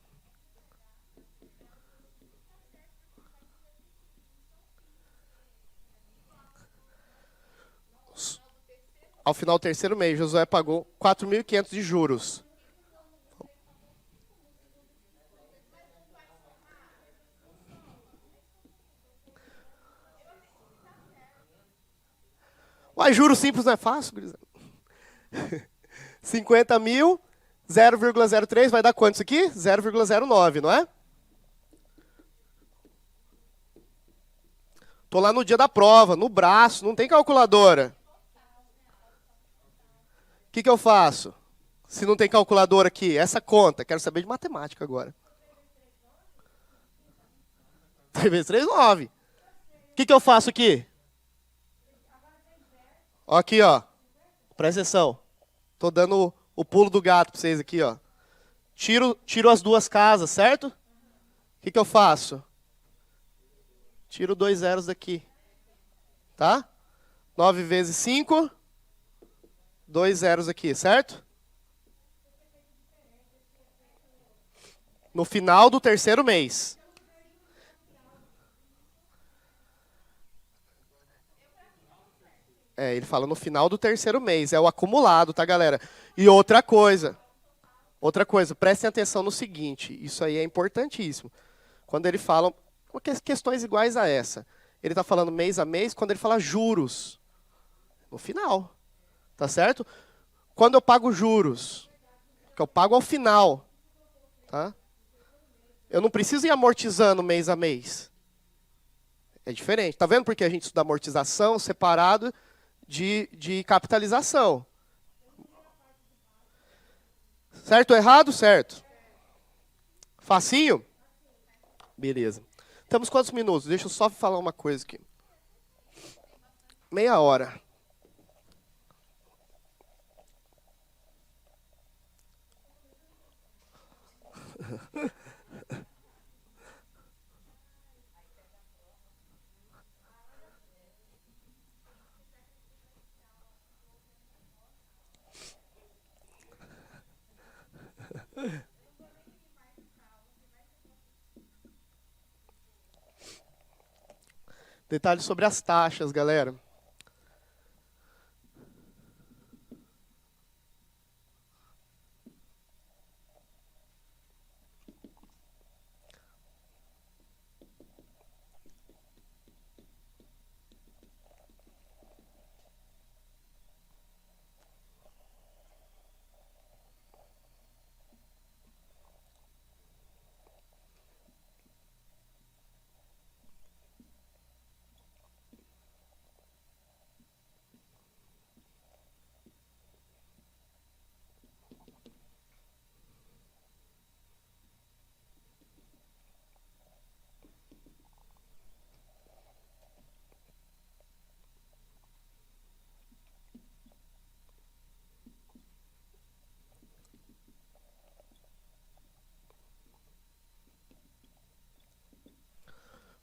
Speaker 1: Ao final do terceiro mês, Josué pagou 4.500 de juros. Uai, juros simples não é fácil, gurizada? 50 mil, 0,03 vai dar quanto isso aqui? 0,09, não é? Estou lá no dia da prova, no braço, não tem calculadora. O que eu faço? Se não tem calculadora aqui, essa conta, quero saber de matemática agora. 3 vezes 3, 9. O que eu faço aqui? Ó aqui, ó. Presta atenção. Estou dando o pulo do gato para vocês aqui, ó. Tiro as duas casas, certo? O que eu faço? Tiro 2 zeros daqui. Tá? 9 vezes 5, 2 zeros aqui, certo? No final do terceiro mês. É, ele fala no final do terceiro mês. É o acumulado, tá, galera? E outra coisa, prestem atenção no seguinte. Isso aí é importantíssimo. Quando ele fala questões iguais a essa. Ele está falando mês a mês quando ele fala juros. No final. Tá certo? Quando eu pago juros, que eu pago ao final. Tá? Eu não preciso ir amortizando mês a mês. É diferente. Tá vendo por que a gente estuda amortização separado de capitalização? Certo ou errado? Certo. Facinho? Beleza. Temos quantos minutos? Deixa eu só falar uma coisa aqui. Meia hora. Detalhes sobre as taxas, galera.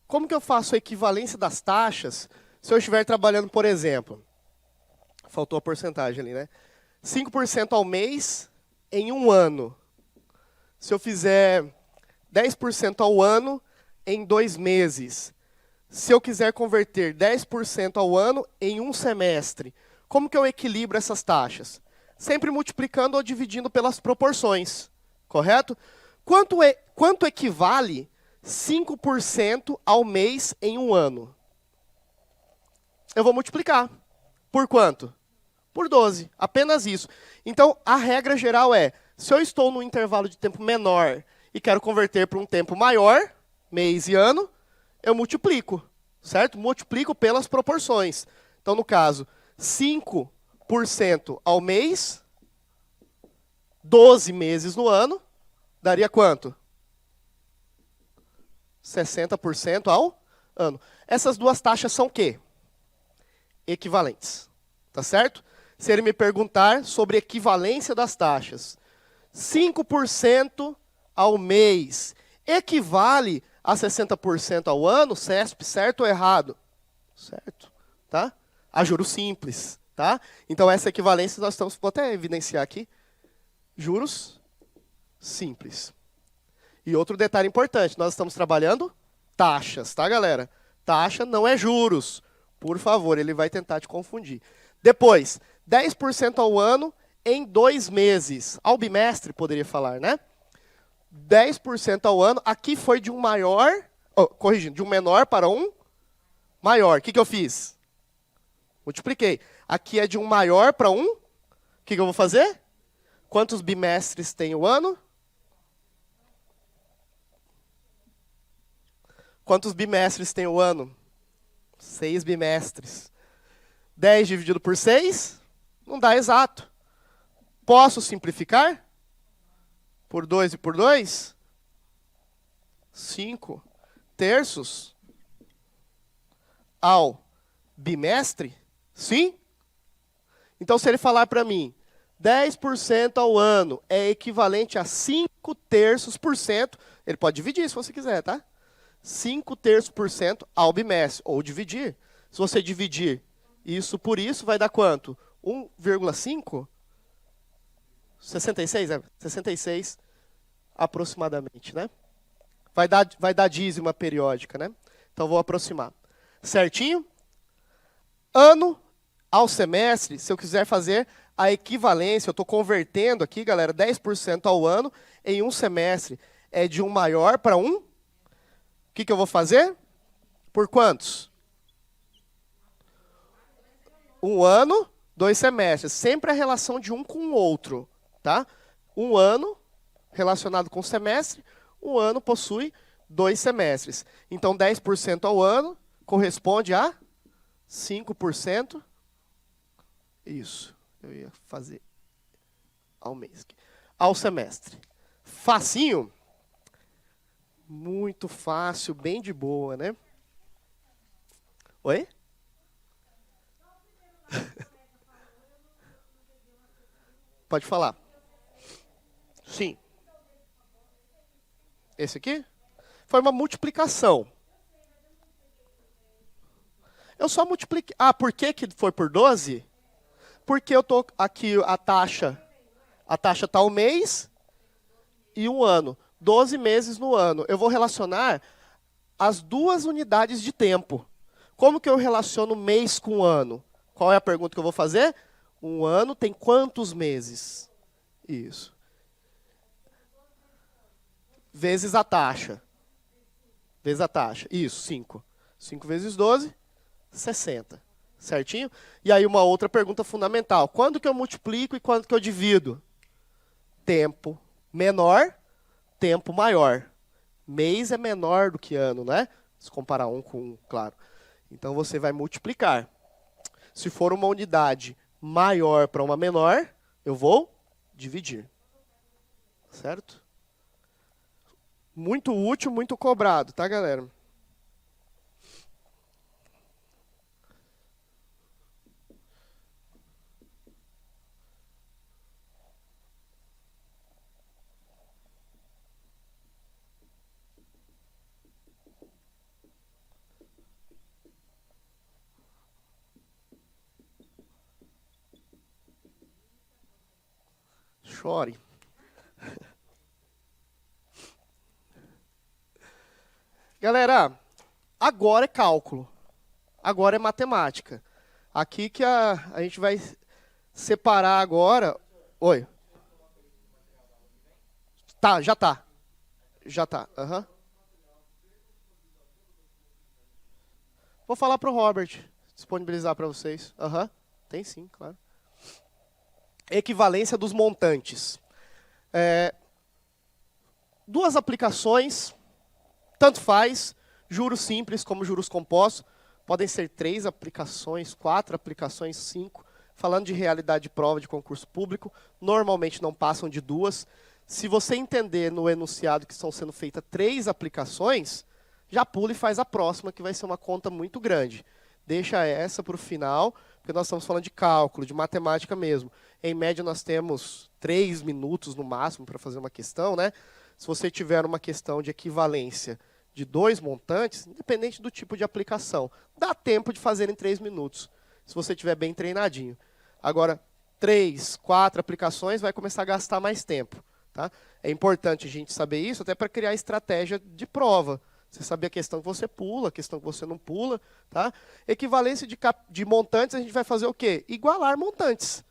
Speaker 1: Como que eu faço a equivalência das taxas se eu estiver trabalhando, por exemplo, faltou a porcentagem ali, né? 5% ao mês em um ano. Se eu fizer 10% ao ano em 2 meses. Se eu quiser converter 10% ao ano em um semestre. Como que eu equilibro essas taxas? Sempre multiplicando ou dividindo pelas proporções. Correto? Quanto equivale 5% ao mês em um ano? Eu vou multiplicar. Por quanto? Por 12. Apenas isso. Então, a regra geral é, se eu estou num intervalo de tempo menor e quero converter para um tempo maior, mês e ano, eu multiplico. Certo? Multiplico pelas proporções. Então, no caso, 5% ao mês, 12 meses no ano, daria quanto? 60% ao ano. Essas duas taxas são o quê? Equivalentes. Tá certo? se ele me perguntar sobre equivalência das taxas. 5% ao mês equivale a 60% ao ano, CESP, certo ou errado? Certo, tá? A juros simples, tá? Então, essa equivalência nós estamos, vou até evidenciar aqui, juros simples. E outro detalhe importante, nós estamos trabalhando taxas, tá, galera? Taxa não é juros. Por favor, ele vai tentar te confundir. Depois, 10% ao ano em 2 meses. Ao bimestre, poderia falar, né? 10% ao ano. Aqui foi de um maior, corrigindo, de um menor para um maior. O que eu fiz? Multipliquei. Aqui é de um maior para um. O que eu vou fazer? Quantos bimestres tem o ano? Quantos bimestres tem o ano? 6 bimestres. 10 dividido por 6? Não dá exato. Posso simplificar? Por 2 e por 2? 5 terços ao bimestre? Sim? Então, se ele falar para mim, 10% ao ano é equivalente a 5 terços por cento, ele pode dividir se você quiser, tá? 5 terços por cento ao bimestre, ou dividir. Se você dividir isso por isso, vai dar quanto? 1,5? 66, 66 aproximadamente, né? Vai dar dízima periódica, né? Então, vou aproximar. Certinho? Ano ao semestre, se eu quiser fazer a equivalência, eu estou convertendo aqui, galera, 10% ao ano em um semestre. É de um maior para um. O que eu vou fazer? Por quantos? Um ano, 2 semestres. Sempre a relação de um com o outro, tá? Um ano relacionado com semestre, um ano possui 2 semestres. Então, 10% ao ano corresponde a 5%. Isso, eu ia fazer ao mês. Ao semestre. Facinho? Muito fácil, bem de boa, né? Oi? Pode falar. Sim. Esse aqui? Foi uma multiplicação. Eu só multipliquei. Ah, por que foi por 12? Porque eu estou aqui, a taxa está o mês e um ano. 12 meses no ano. Eu vou relacionar as duas unidades de tempo. Como que eu relaciono mês com ano? Qual é a pergunta que eu vou fazer? Um ano tem quantos meses? Isso. Vezes a taxa. Vezes a taxa. Isso, 5. 5 vezes 12, 60. Certinho? E aí uma outra pergunta fundamental. Quando que eu multiplico e quando que eu divido? Tempo menor, tempo maior. Mês é menor do que ano, né? Se comparar um com um, claro. Então, você vai multiplicar. Se for uma unidade maior para uma menor, eu vou dividir. Certo? Muito útil, muito cobrado, tá, galera? Chore. Galera, agora é cálculo. Agora é matemática. Aqui que a gente vai separar agora... Oi. Tá, já tá. Já tá. Uhum. Vou falar para o Robert disponibilizar para vocês. Uhum. Tem sim, claro. Equivalência dos montantes. Duas aplicações, tanto faz, juros simples como juros compostos. Podem ser 3 aplicações, 4 aplicações, 5. Falando de realidade de prova de concurso público, normalmente não passam de 2. Se você entender no enunciado que estão sendo feitas 3 aplicações, já pula e faz a próxima, que vai ser uma conta muito grande. Deixa essa para o final, Porque nós estamos falando de cálculo, de matemática mesmo. Em média, nós temos 3 minutos no máximo para fazer uma questão, né? Se você tiver uma questão de equivalência de 2 montantes, independente do tipo de aplicação, dá tempo de fazer em 3 minutos, se você estiver bem treinadinho. Agora, 3, 4 aplicações vai começar a gastar mais tempo. Tá? É importante a gente saber isso, até para criar estratégia de prova. Você saber a questão que você pula, a questão que você não pula. Tá? Equivalência de montantes, a gente vai fazer o quê? Igualar montantes.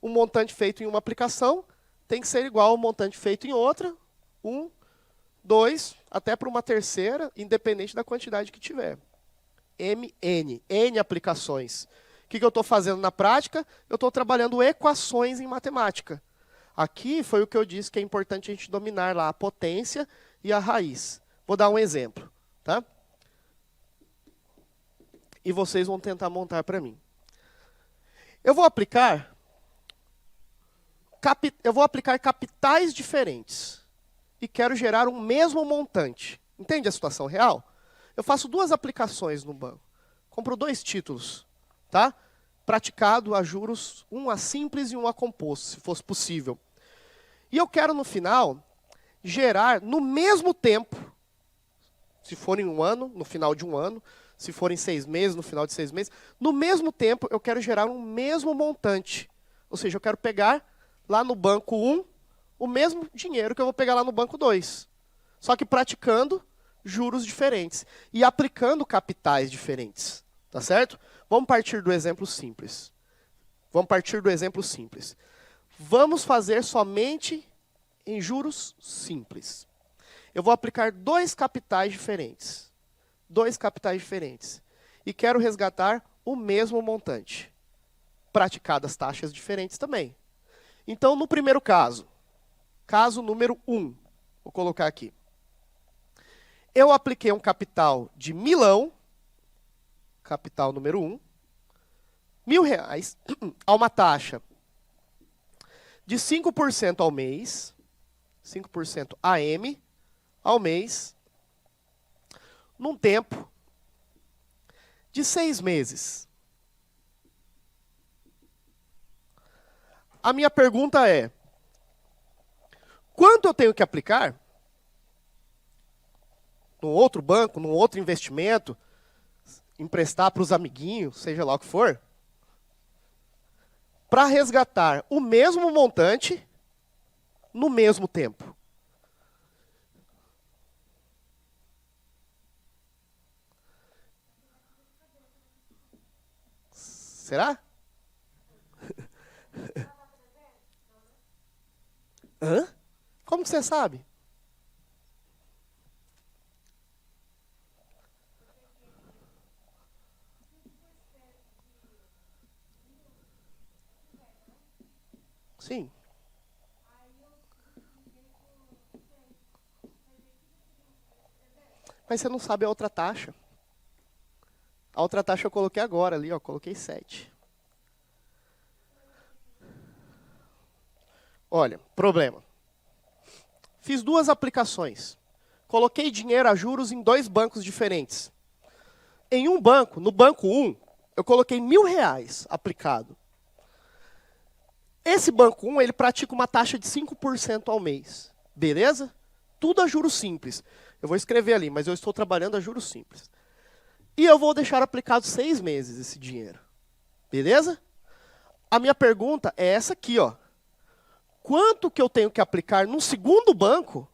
Speaker 1: Um montante feito em uma aplicação tem que ser igual ao montante feito em outra. 1, 2, até para uma terceira, independente da quantidade que tiver. MN, N aplicações. O que eu estou fazendo na prática? Eu estou trabalhando equações em matemática. Aqui foi o que eu disse que é importante a gente dominar lá a potência e a raiz. Vou dar um exemplo. Tá? E vocês vão tentar montar para mim. Eu vou aplicar capitais diferentes. E quero gerar um mesmo montante. Entende a situação real? Eu faço 2 aplicações no banco. Compro 2 títulos. Tá? Praticado a juros, um a simples e um a composto, se fosse possível. E eu quero, no final, gerar no mesmo tempo, se for em um ano, no final de um ano, se for em 6 meses, no final de 6 meses, no mesmo tempo eu quero gerar um mesmo montante. Ou seja, eu quero pegar lá no banco 1 o mesmo dinheiro que eu vou pegar lá no banco 2. Só que praticando juros diferentes e aplicando capitais diferentes. Tá certo? Vamos partir do exemplo simples. Vamos fazer somente em juros simples. Eu vou aplicar 2 capitais diferentes. 2 capitais diferentes. E quero resgatar o mesmo montante. Praticadas taxas diferentes também. Então, no primeiro caso, caso número 1, vou colocar aqui. Eu apliquei um capital de milão, capital número 1, R$1.000, a uma taxa de 5% ao mês, 5% AM ao mês, num tempo de 6 meses. A minha pergunta é, quanto eu tenho que aplicar num outro banco, num outro investimento, emprestar para os amiguinhos, seja lá o que for, para resgatar o mesmo montante no mesmo tempo? Será? Hã? Como que você sabe? Sim. Mas você não sabe a outra taxa. A outra taxa eu coloquei agora ali, ó, coloquei 7. Olha, problema. Fiz 2 aplicações. Coloquei dinheiro a juros em 2 bancos diferentes. Em um banco, no banco 1, eu coloquei R$1.000 aplicado. Esse banco 1, ele pratica uma taxa de 5% ao mês. Beleza? Tudo a juros simples. Eu vou escrever ali, mas eu estou trabalhando a juros simples. E eu vou deixar aplicado 6 meses esse dinheiro. Beleza? A minha pergunta é essa aqui, ó. Quanto que eu tenho que aplicar no segundo banco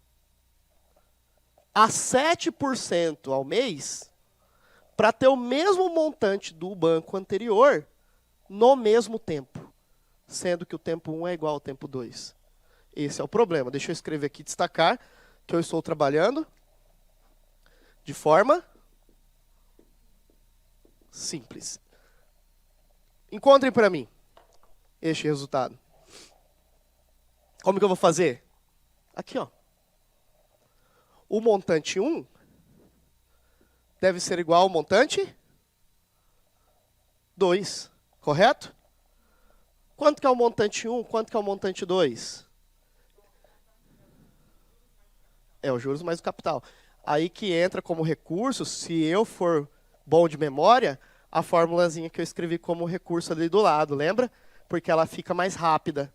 Speaker 1: a 7% ao mês para ter o mesmo montante do banco anterior no mesmo tempo, sendo que o tempo 1 é igual ao tempo 2. Esse é o problema. Deixa eu escrever aqui, destacar, que eu estou trabalhando de forma simples. Encontrem para mim este resultado. Como que eu vou fazer? Aqui, ó. O montante 1 deve ser igual ao montante 2, correto? Quanto que é o montante 1? Quanto que é o montante 2? É os juros mais o capital. Aí que entra como recurso, se eu for bom de memória, a formulazinha que eu escrevi como recurso ali do lado, lembra? Porque ela fica mais rápida,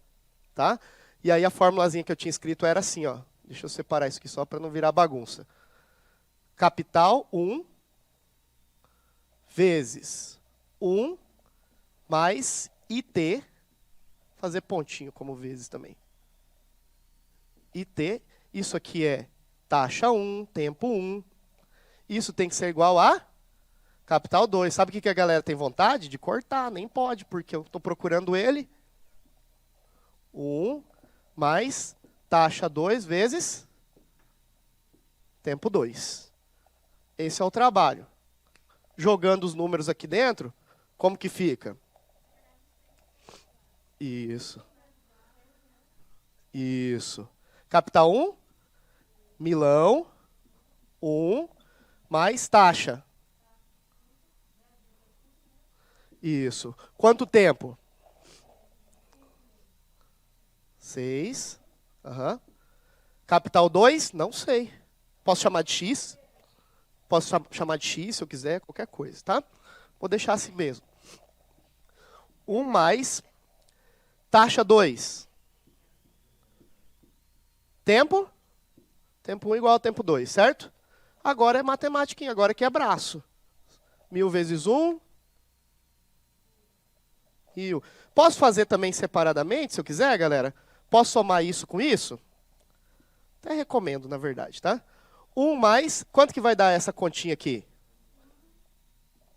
Speaker 1: tá? E aí a formulazinha que eu tinha escrito era assim, ó. Deixa eu separar isso aqui só para não virar bagunça. Capital 1 vezes 1 mais IT, fazer pontinho como vezes também. IT, isso aqui é taxa 1, tempo 1. Isso tem que ser igual a capital 2. Sabe o que a galera tem vontade? De cortar, nem pode, porque eu estou procurando ele. 1 mais taxa 2 vezes tempo 2. Esse é o trabalho. Jogando os números aqui dentro, como que fica? Isso. Isso. Capital 1, milão, 1, mais taxa. Isso. Quanto tempo? 6. Uhum. Capital 2, não sei. Posso chamar de X? Posso chamar de X se eu quiser, qualquer coisa, tá? Vou deixar assim mesmo. 1 mais taxa 2. Tempo? Tempo 1 igual a tempo 2, certo? Agora é matemática, agora aqui é braço. 1000 vezes 1. E posso fazer também separadamente, se eu quiser, galera? Posso somar isso com isso? Até recomendo, na verdade, tá? 1 mais, quanto que vai dar essa continha aqui?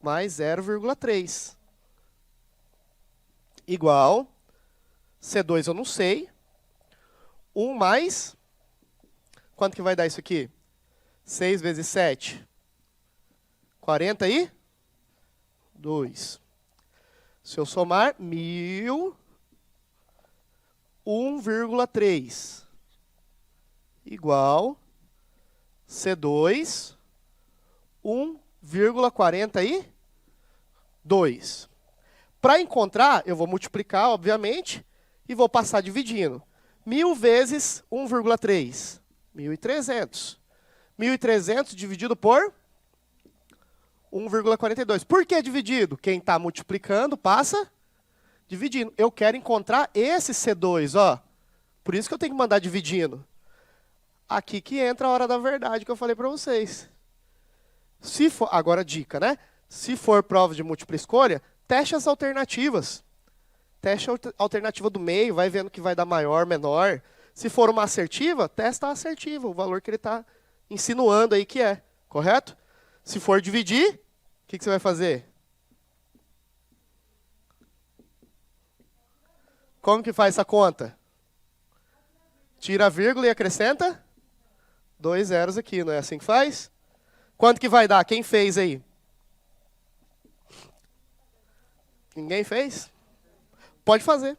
Speaker 1: Mais 0,3. Igual, C2 eu não sei. 1 mais, quanto que vai dar isso aqui? 6 vezes 7. 42. Se eu somar 1000, 1,3 igual C2, 1,42. Para encontrar, eu vou multiplicar, obviamente, e vou passar dividindo. 1000 vezes 1,3. 1.300. 1.300 dividido por 1,42. Por que dividido? Quem está multiplicando passa dividindo. Eu quero encontrar esse C2, ó. Por isso que eu tenho que mandar dividindo. Aqui que entra a hora da verdade que eu falei para vocês. Se for, agora dica, né? Se for prova de múltipla escolha, teste as alternativas. Teste a alternativa do meio, vai vendo que vai dar maior, menor. Se for uma assertiva, testa a assertiva, o valor que ele está insinuando aí que é, correto? Se for dividir, o que você vai fazer? Como que faz essa conta? Tira a vírgula e acrescenta 2 zeros aqui, não é assim que faz? Quanto que vai dar? Quem fez aí? Ninguém fez? Pode fazer.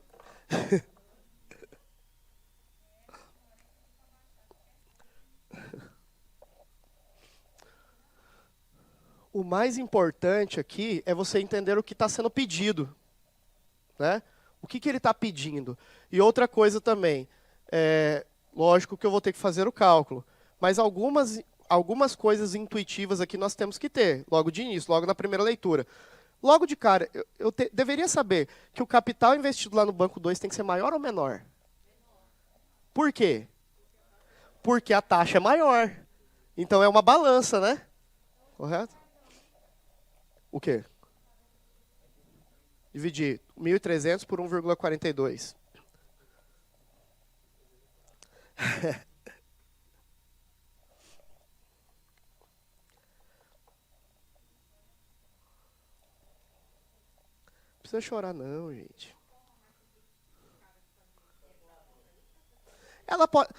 Speaker 1: O mais importante aqui é você entender o que está sendo pedido, né? O que ele está pedindo. E outra coisa também, lógico que eu vou ter que fazer o cálculo, mas algumas coisas intuitivas aqui nós temos que ter, logo de início, logo na primeira leitura. Logo de cara, eu deveria saber que o capital investido lá no banco 2 tem que ser maior ou menor? Por quê? Porque a taxa é maior. Então é uma balança, né? Correto? O quê? Dividir 1.300 por 1,42. Não precisa chorar não, gente. Ela pode,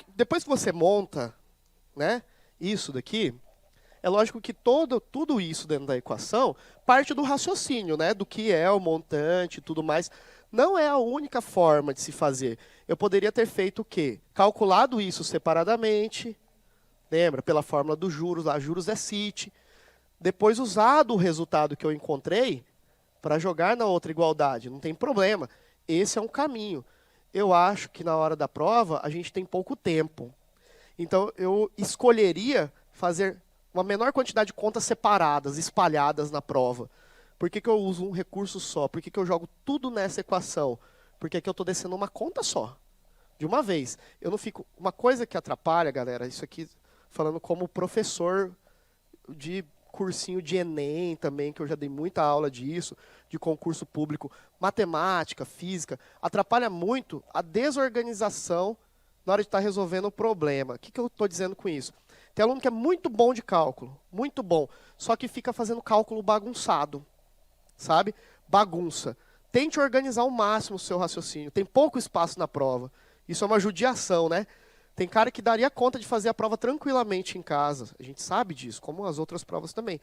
Speaker 1: depois que você monta, né, isso daqui, é lógico que tudo isso dentro da equação parte do raciocínio, né, do que é o montante e tudo mais. Não é a única forma de se fazer. Eu poderia ter feito o quê? Calculado isso separadamente, lembra, pela fórmula dos juros, lá, juros é CIT. Depois usado o resultado que eu encontrei para jogar na outra igualdade. Não tem problema. Esse é um caminho. Eu acho que na hora da prova a gente tem pouco tempo. Então eu escolheria fazer uma menor quantidade de contas separadas, espalhadas na prova. Por que eu uso um recurso só? Por que eu jogo tudo nessa equação? Porque aqui eu estou descendo uma conta só, de uma vez. Eu não fico... Uma coisa que atrapalha, galera, isso aqui falando como professor de cursinho de Enem também, que eu já dei muita aula disso, de concurso público, matemática, física, atrapalha muito a desorganização na hora de estar resolvendo o problema. O que eu estou dizendo com isso? Tem aluno que é muito bom de cálculo, muito bom, só que fica fazendo cálculo bagunçado, sabe? Bagunça. Tente organizar ao máximo o seu raciocínio. Tem pouco espaço na prova. Isso é uma judiação, né? Tem cara que daria conta de fazer a prova tranquilamente em casa. A gente sabe disso, como as outras provas também.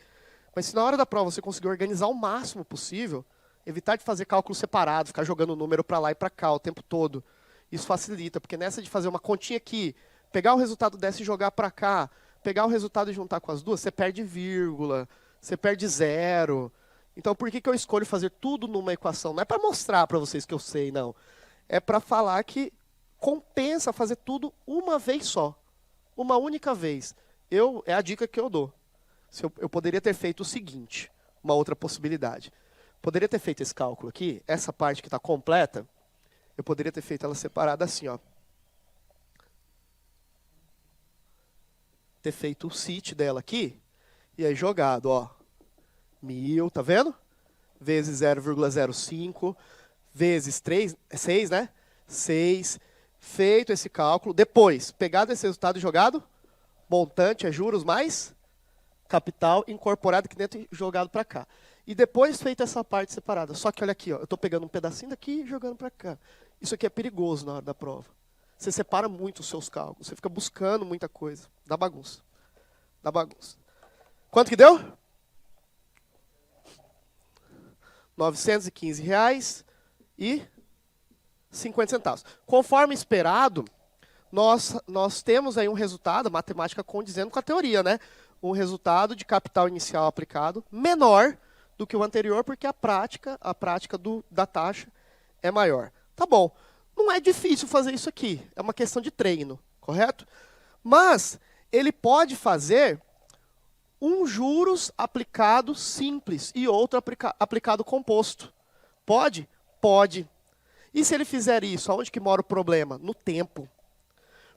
Speaker 1: Mas se na hora da prova você conseguir organizar o máximo possível, evitar de fazer cálculo separado, ficar jogando número para lá e para cá o tempo todo, isso facilita. Porque nessa de fazer uma continha aqui, pegar o resultado dessa e jogar para cá, pegar o resultado e juntar com as duas, você perde vírgula, você perde zero. Então por que eu escolho fazer tudo numa equação? Não é para mostrar para vocês que eu sei, não. É para falar que compensa fazer tudo uma vez só. Uma única vez. É a dica que eu dou. Eu poderia ter feito o seguinte, uma outra possibilidade. Poderia ter feito esse cálculo aqui, essa parte que está completa, eu poderia ter feito ela separada assim, ó. Ter feito o sit dela aqui, e aí jogado, ó. 1000, tá vendo? Vezes 0,05, vezes 3, 6, né? 6, feito esse cálculo. Depois, pegado esse resultado e jogado, montante é juros mais capital incorporado aqui dentro e jogado para cá. E depois feita essa parte separada. Só que olha aqui, ó, eu estou pegando um pedacinho daqui e jogando para cá. Isso aqui é perigoso na hora da prova. Você separa muito os seus cálculos, você fica buscando muita coisa. Dá bagunça. Dá bagunça. Quanto que deu? R$ 915,50. Conforme esperado, nós temos aí um resultado, matemática condizendo com a teoria, né? Um resultado de capital inicial aplicado menor do que o anterior, porque a prática da taxa é maior. Tá bom. Não é difícil fazer isso aqui. É uma questão de treino, correto? Mas ele pode fazer um juros aplicado simples e outro aplicado composto. Pode? Pode. E se ele fizer isso, aonde que mora o problema? No tempo.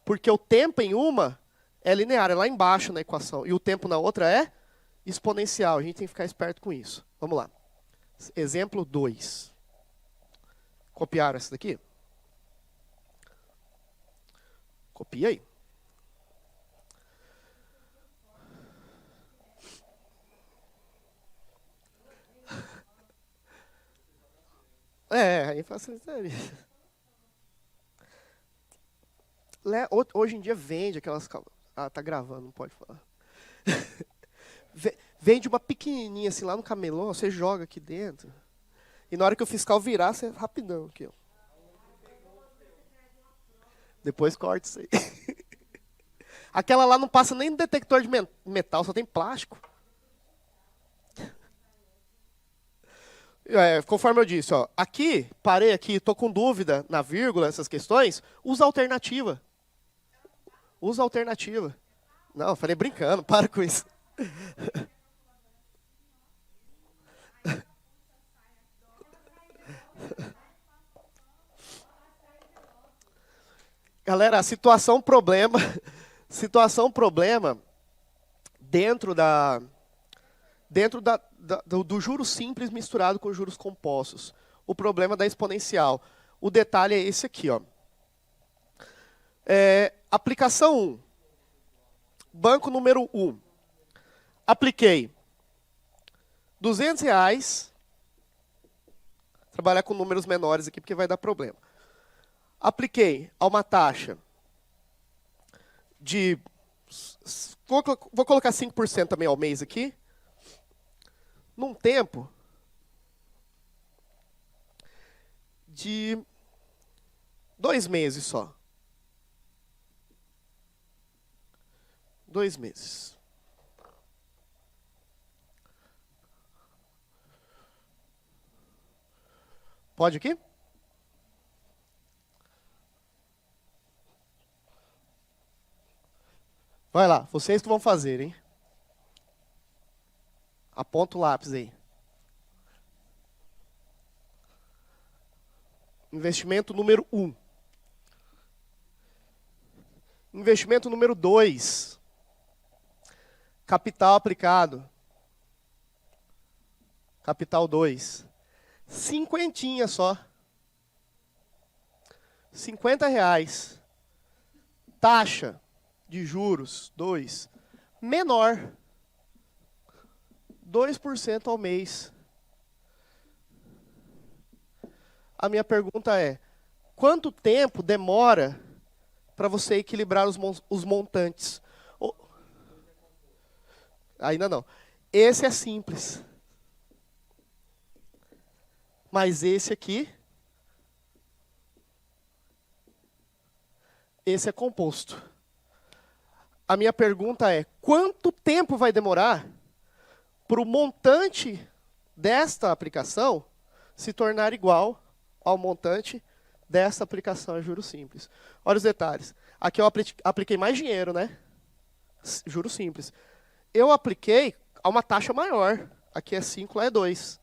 Speaker 1: Porque o tempo em uma é linear, é lá embaixo na equação. E o tempo na outra é exponencial. A gente tem que ficar esperto com isso. Vamos lá. Exemplo 2. Copiaram essa daqui? Copia aí. Aí facilitaria. Hoje em dia vende aquelas... Ah, tá gravando, não pode falar. Vende uma pequenininha assim lá no camelô, você joga aqui dentro. E na hora que o fiscal virar, você rapidão aqui, ó. Depois corta isso aí. Aquela lá não passa nem no detector de metal, só tem plástico. Conforme eu disse, ó, aqui, parei aqui, estou com dúvida na vírgula, essas questões, usa alternativa. Usa alternativa. Não, eu falei brincando, para com isso. Galera, a situação problema dentro do juros simples misturado com juros compostos. O problema da exponencial. O detalhe é esse aqui, ó. Aplicação 1. Banco número 1. Apliquei R$ 200. Trabalhar com números menores aqui porque vai dar problema. Apliquei a uma taxa de... Vou colocar 5% também ao mês aqui. Num tempo de 2 meses só. 2 meses. Pode aqui? Vai lá, vocês que vão fazer, hein? Aponta o lápis aí. Investimento número 1. Investimento número 2. Capital aplicado. Capital 2. Cinquentinha só. R$50. Taxa de juros 2. Menor. 2% ao mês. A minha pergunta é, quanto tempo demora para você equilibrar os montantes? Ainda não. Esse é simples. Mas esse aqui, esse é composto. A minha pergunta é, quanto tempo vai demorar para o montante desta aplicação se tornar igual ao montante dessa aplicação a juros simples? Olha os detalhes. Aqui eu apliquei mais dinheiro, né? Juros simples. Eu apliquei a uma taxa maior. Aqui é 5, lá é 2.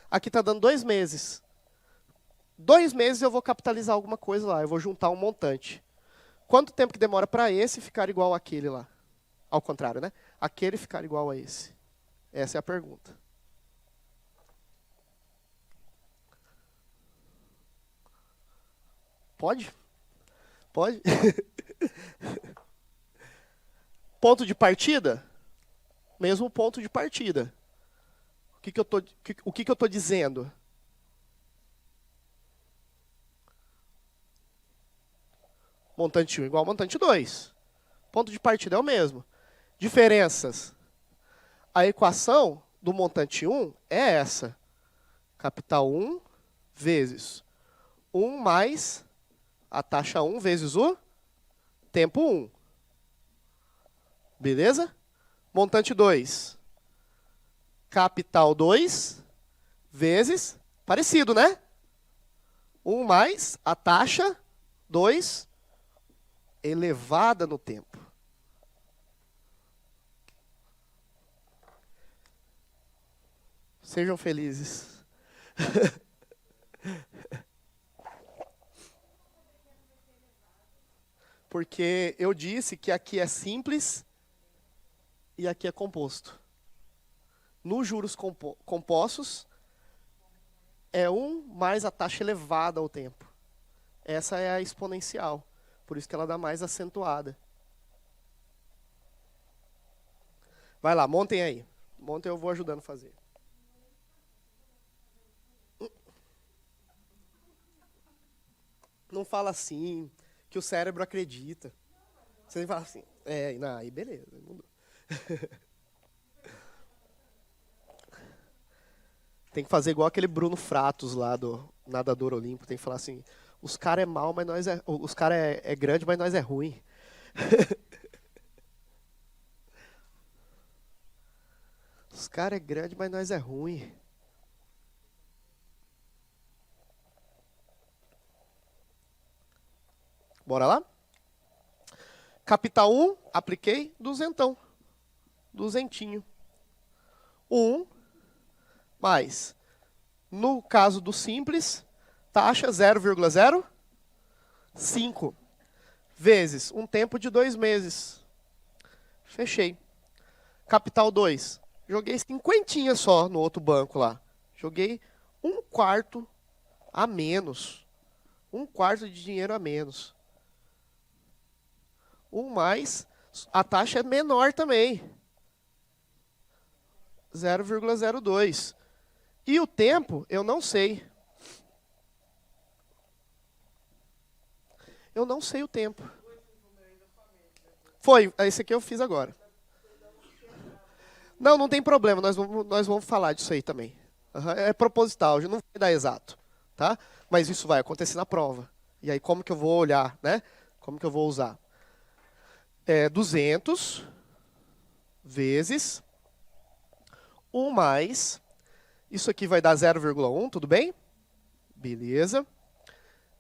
Speaker 1: Aqui está dando 2 meses. 2 meses eu vou capitalizar alguma coisa lá. Eu vou juntar um montante. Quanto tempo que demora para esse ficar igual àquele lá? Ao contrário, né? Aquele ficar igual a esse. Essa é a pergunta. Pode? Pode? Ponto de partida? Mesmo ponto de partida. O que eu tô dizendo? Montante 1 igual ao montante 2. Ponto de partida é o mesmo. Diferenças. A equação do montante 1 é essa. Capital 1 vezes 1 mais a taxa 1 vezes o tempo 1. Beleza? Montante 2. Capital 2 vezes, parecido, né? 1 mais a taxa 2 elevada no tempo. Sejam felizes. Porque eu disse que aqui é simples e aqui é composto. Nos juros compostos, é 1 mais a taxa elevada ao tempo. Essa é a exponencial. Por isso que ela dá mais acentuada. Vai lá, montem aí. Montem, eu vou ajudando a fazer. Não fala assim, que o cérebro acredita. Você fala assim, não, aí beleza, mudou. Tem que fazer igual aquele Bruno Fratos lá do Nadador Olímpico. Tem que falar assim, os caras é mal, mas nós é... Os caras é grande, mas nós é ruim. Os caras é grande, mas nós é ruim. Bora lá? Capital 1, apliquei, duzentão. Duzentinho. 1 mais, no caso do simples, taxa 0,05 vezes um tempo de 2 meses. Fechei. Capital 2. Joguei 50 só no outro banco lá. Joguei 1/4 a menos. 1/4 de dinheiro a menos. 1 mais, a taxa é menor também. 0,02. E o tempo, eu não sei. Eu não sei o tempo. Foi, esse aqui eu fiz agora. Não, não tem problema, nós vamos falar disso aí também. É proposital, não vai dar exato. Tá? Mas isso vai acontecer na prova. E aí como que eu vou olhar, né? Como que eu vou usar? 200 vezes 1 mais... Isso aqui vai dar 0,1, tudo bem? Beleza.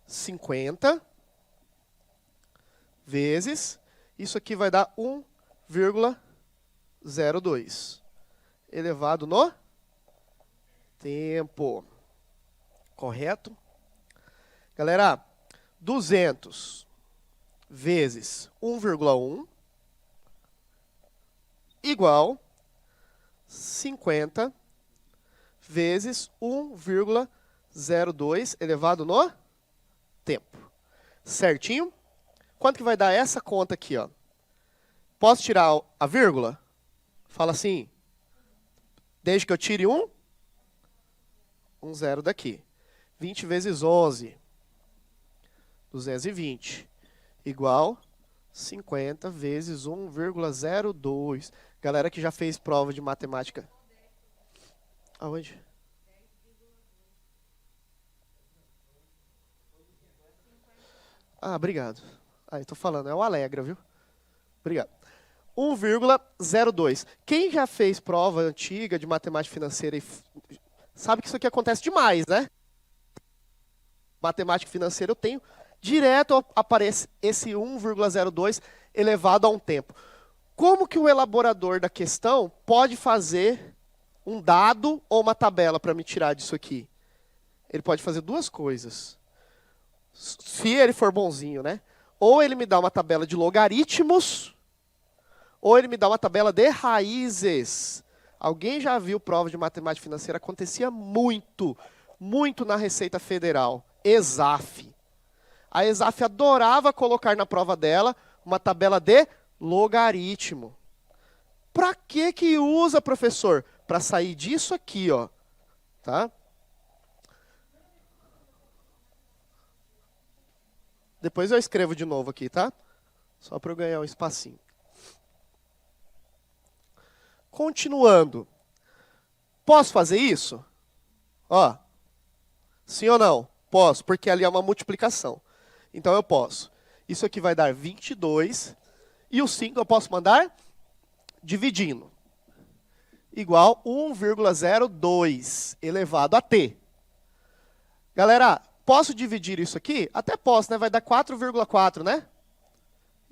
Speaker 1: 50 vezes... Isso aqui vai dar 1,02. Elevado no tempo. Correto? Galera, 200 vezes 1,1 igual 50 vezes 1,02 elevado no tempo. Certinho? Quanto que vai dar essa conta aqui, ó? Posso tirar a vírgula? Fala assim, desde que eu tire um zero daqui. 20 vezes 11, 220, igual 50 vezes 1,02. Galera que já fez prova de matemática. Aonde? Ah, obrigado. Ah, eu tô falando, é o Alegra, viu? Obrigado. 1,02. Quem já fez prova antiga de matemática financeira e sabe que isso aqui acontece demais, né? Matemática financeira eu tenho, direto aparece esse 1,02 elevado a um tempo. Como que o elaborador da questão pode fazer um dado ou uma tabela para me tirar disso aqui? Ele pode fazer duas coisas. Se ele for bonzinho, né? Ou ele me dá uma tabela de logaritmos, ou ele me dá uma tabela de raízes. Alguém já viu prova de matemática financeira? Acontecia muito, muito na Receita Federal. ESAF. A ESAF adorava colocar na prova dela uma tabela de logaritmo. Para que usa, professor? Para sair disso aqui, ó. Tá? Depois eu escrevo de novo aqui, tá? Só para eu ganhar um espacinho. Continuando. Posso fazer isso? Ó. Sim ou não? Posso, porque ali é uma multiplicação. Então eu posso. Isso aqui vai dar 22. E o 5 eu posso mandar dividindo. Igual 1,02 elevado a t. Galera, posso dividir isso aqui? Até posso, né? Vai dar 4,4, né?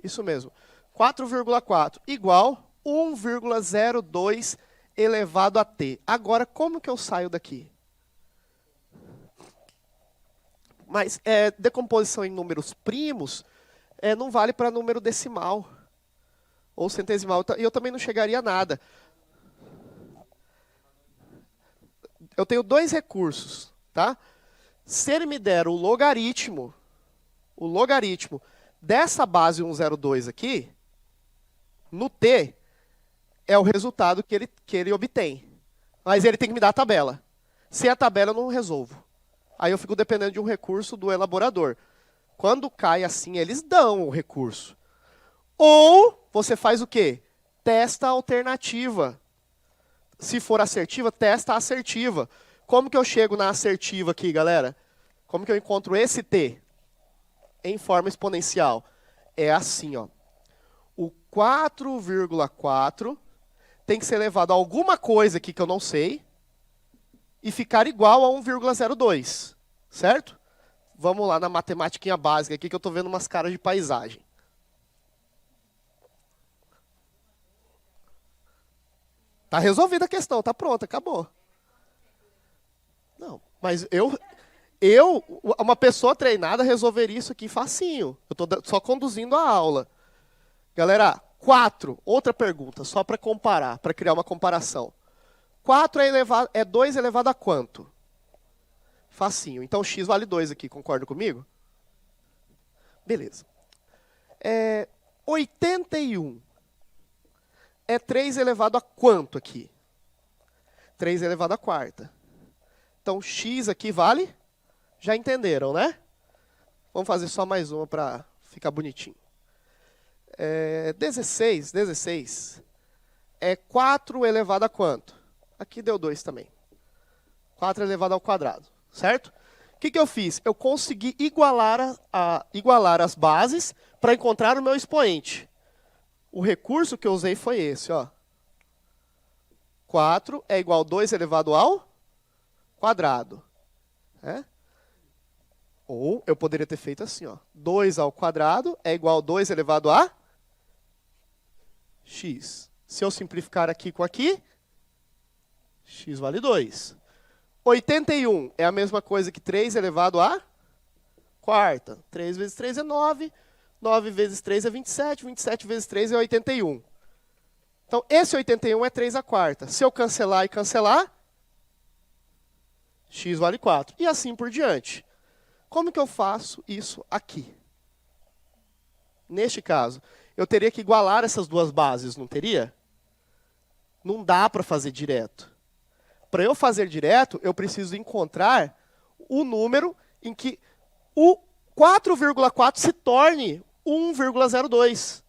Speaker 1: Isso mesmo. 4,4 igual 1,02 elevado a t. Agora, como que eu saio daqui? Mas decomposição em números primos não vale para número decimal ou centesimal. E eu também não chegaria a nada. Eu tenho dois recursos, tá? Se ele me der o logaritmo dessa base 102 aqui, no t, é o resultado que ele obtém. Mas ele tem que me dar a tabela. Sem a tabela eu não resolvo. Aí eu fico dependendo de um recurso do elaborador. Quando cai assim, eles dão o recurso. Ou você faz o quê? Testa a alternativa. Se for assertiva, testa a assertiva. Como que eu chego na assertiva aqui, galera? Como que eu encontro esse t? Em forma exponencial. É assim, ó. O 4,4 tem que ser elevado a alguma coisa aqui que eu não sei e ficar igual a 1,02, certo? Vamos lá na matematiquinha básica aqui que eu estou vendo umas caras de paisagem. Tá resolvida a questão, tá pronta, acabou. Não, mas uma pessoa treinada, resolveria isso aqui facinho. Eu estou só conduzindo a aula. Galera, 4, outra pergunta, só para comparar, para criar uma comparação. 4 é 2 elevado a quanto? Facinho. Então, x vale 2 aqui, concorda comigo? Beleza. 81 é 3 elevado a quanto aqui? 3 elevado a quarta. Então, x aqui vale? Já entenderam, né? Vamos fazer só mais uma para ficar bonitinho. 16 é 4 elevado a quanto? Aqui deu 2 também. 4 elevado ao quadrado, certo? O que eu fiz? Eu consegui igualar as bases para encontrar o meu expoente. O recurso que eu usei foi esse, ó. 4 é igual a 2 elevado ao quadrado. Ou eu poderia ter feito assim, ó. 2 ao quadrado é igual a 2 elevado a x. Se eu simplificar aqui com aqui, x vale 2. 81 é a mesma coisa que 3 elevado a quarta. 3 vezes 3 é 9. 9 vezes 3 é 27. 27 vezes 3 é 81. Então, esse 81 é 3 à quarta. Se eu cancelar e cancelar, x vale 4. E assim por diante. Como que eu faço isso aqui? Neste caso, eu teria que igualar essas duas bases, não teria? Não dá para fazer direto. Para eu fazer direto, eu preciso encontrar o número em que o 4,4 se torne 1,02.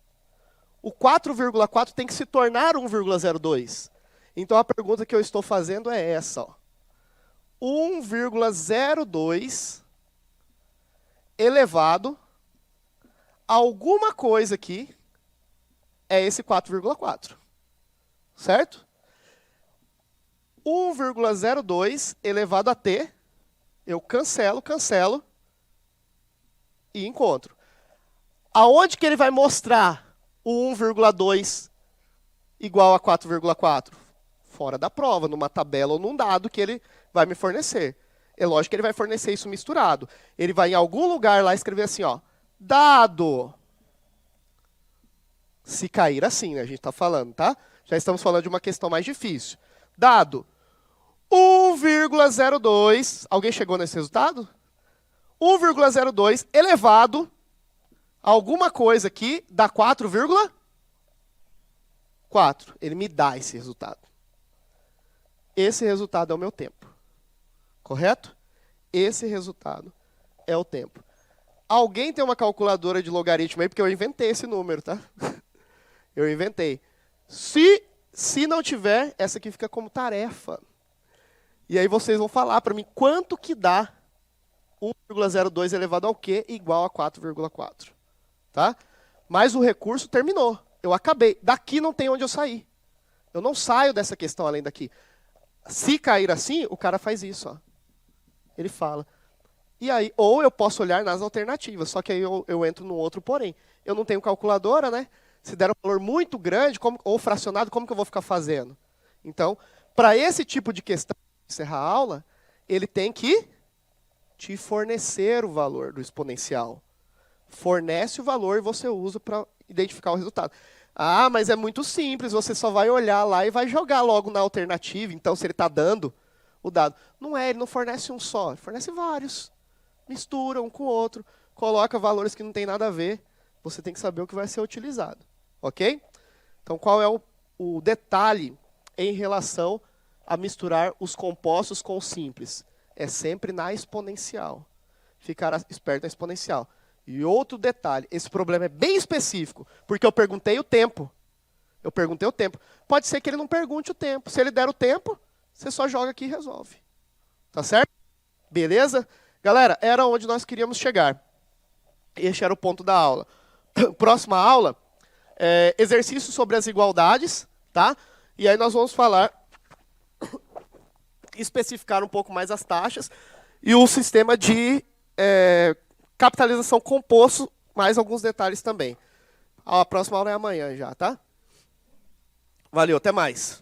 Speaker 1: O 4,4 tem que se tornar 1,02. Então, a pergunta que eu estou fazendo é essa. 1,02 elevado a alguma coisa aqui é esse 4,4. Certo? 1,02 elevado a t, eu cancelo e encontro. Aonde que ele vai mostrar o 1,2 igual a 4,4? Fora da prova, numa tabela ou num dado que ele vai me fornecer. É lógico que ele vai fornecer isso misturado. Ele vai em algum lugar lá escrever assim, ó, dado. Se cair assim, né, a gente está falando, tá? Já estamos falando de uma questão mais difícil. Dado 1,02, alguém chegou nesse resultado? 1,02 elevado a alguma coisa aqui dá 4,4. Ele me dá esse resultado. Esse resultado é o meu tempo. Correto? Esse resultado é o tempo. Alguém tem uma calculadora de logaritmo aí? Porque eu inventei esse número, tá? Eu inventei. Se não tiver, essa aqui fica como tarefa. E aí vocês vão falar para mim quanto que dá 1,02 elevado ao quê igual a 4,4. Tá? Mas o recurso terminou. Eu acabei. Daqui não tem onde eu sair. Eu não saio dessa questão além daqui. Se cair assim, o cara faz isso. Ó. Ele fala. E aí, ou eu posso olhar nas alternativas, só que aí eu entro num outro porém. Eu não tenho calculadora, né? Se der um valor muito grande, ou fracionado, como que eu vou ficar fazendo? Então, para esse tipo de questão, encerrar a aula, ele tem que te fornecer o valor do exponencial. Fornece o valor e você usa para identificar o resultado. Ah, mas é muito simples, você só vai olhar lá e vai jogar logo na alternativa, então se ele está dando o dado. Não é, ele não fornece um só, ele fornece vários. Mistura um com o outro, coloca valores que não tem nada a ver, você tem que saber o que vai ser utilizado. Ok? Então, qual é o detalhe em relação a misturar os compostos com os simples? É sempre na exponencial. Ficar esperto na exponencial. E outro detalhe, esse problema é bem específico, porque eu perguntei o tempo. Eu perguntei o tempo. Pode ser que ele não pergunte o tempo. Se ele der o tempo, você só joga aqui e resolve. Tá certo? Beleza? Galera, era onde nós queríamos chegar. Este era o ponto da aula. Próxima aula, exercício sobre as igualdades, tá? E aí nós vamos falar, especificar um pouco mais as taxas e o sistema de capitalização composto, mais alguns detalhes também. A próxima aula é amanhã já, tá? Valeu, até mais.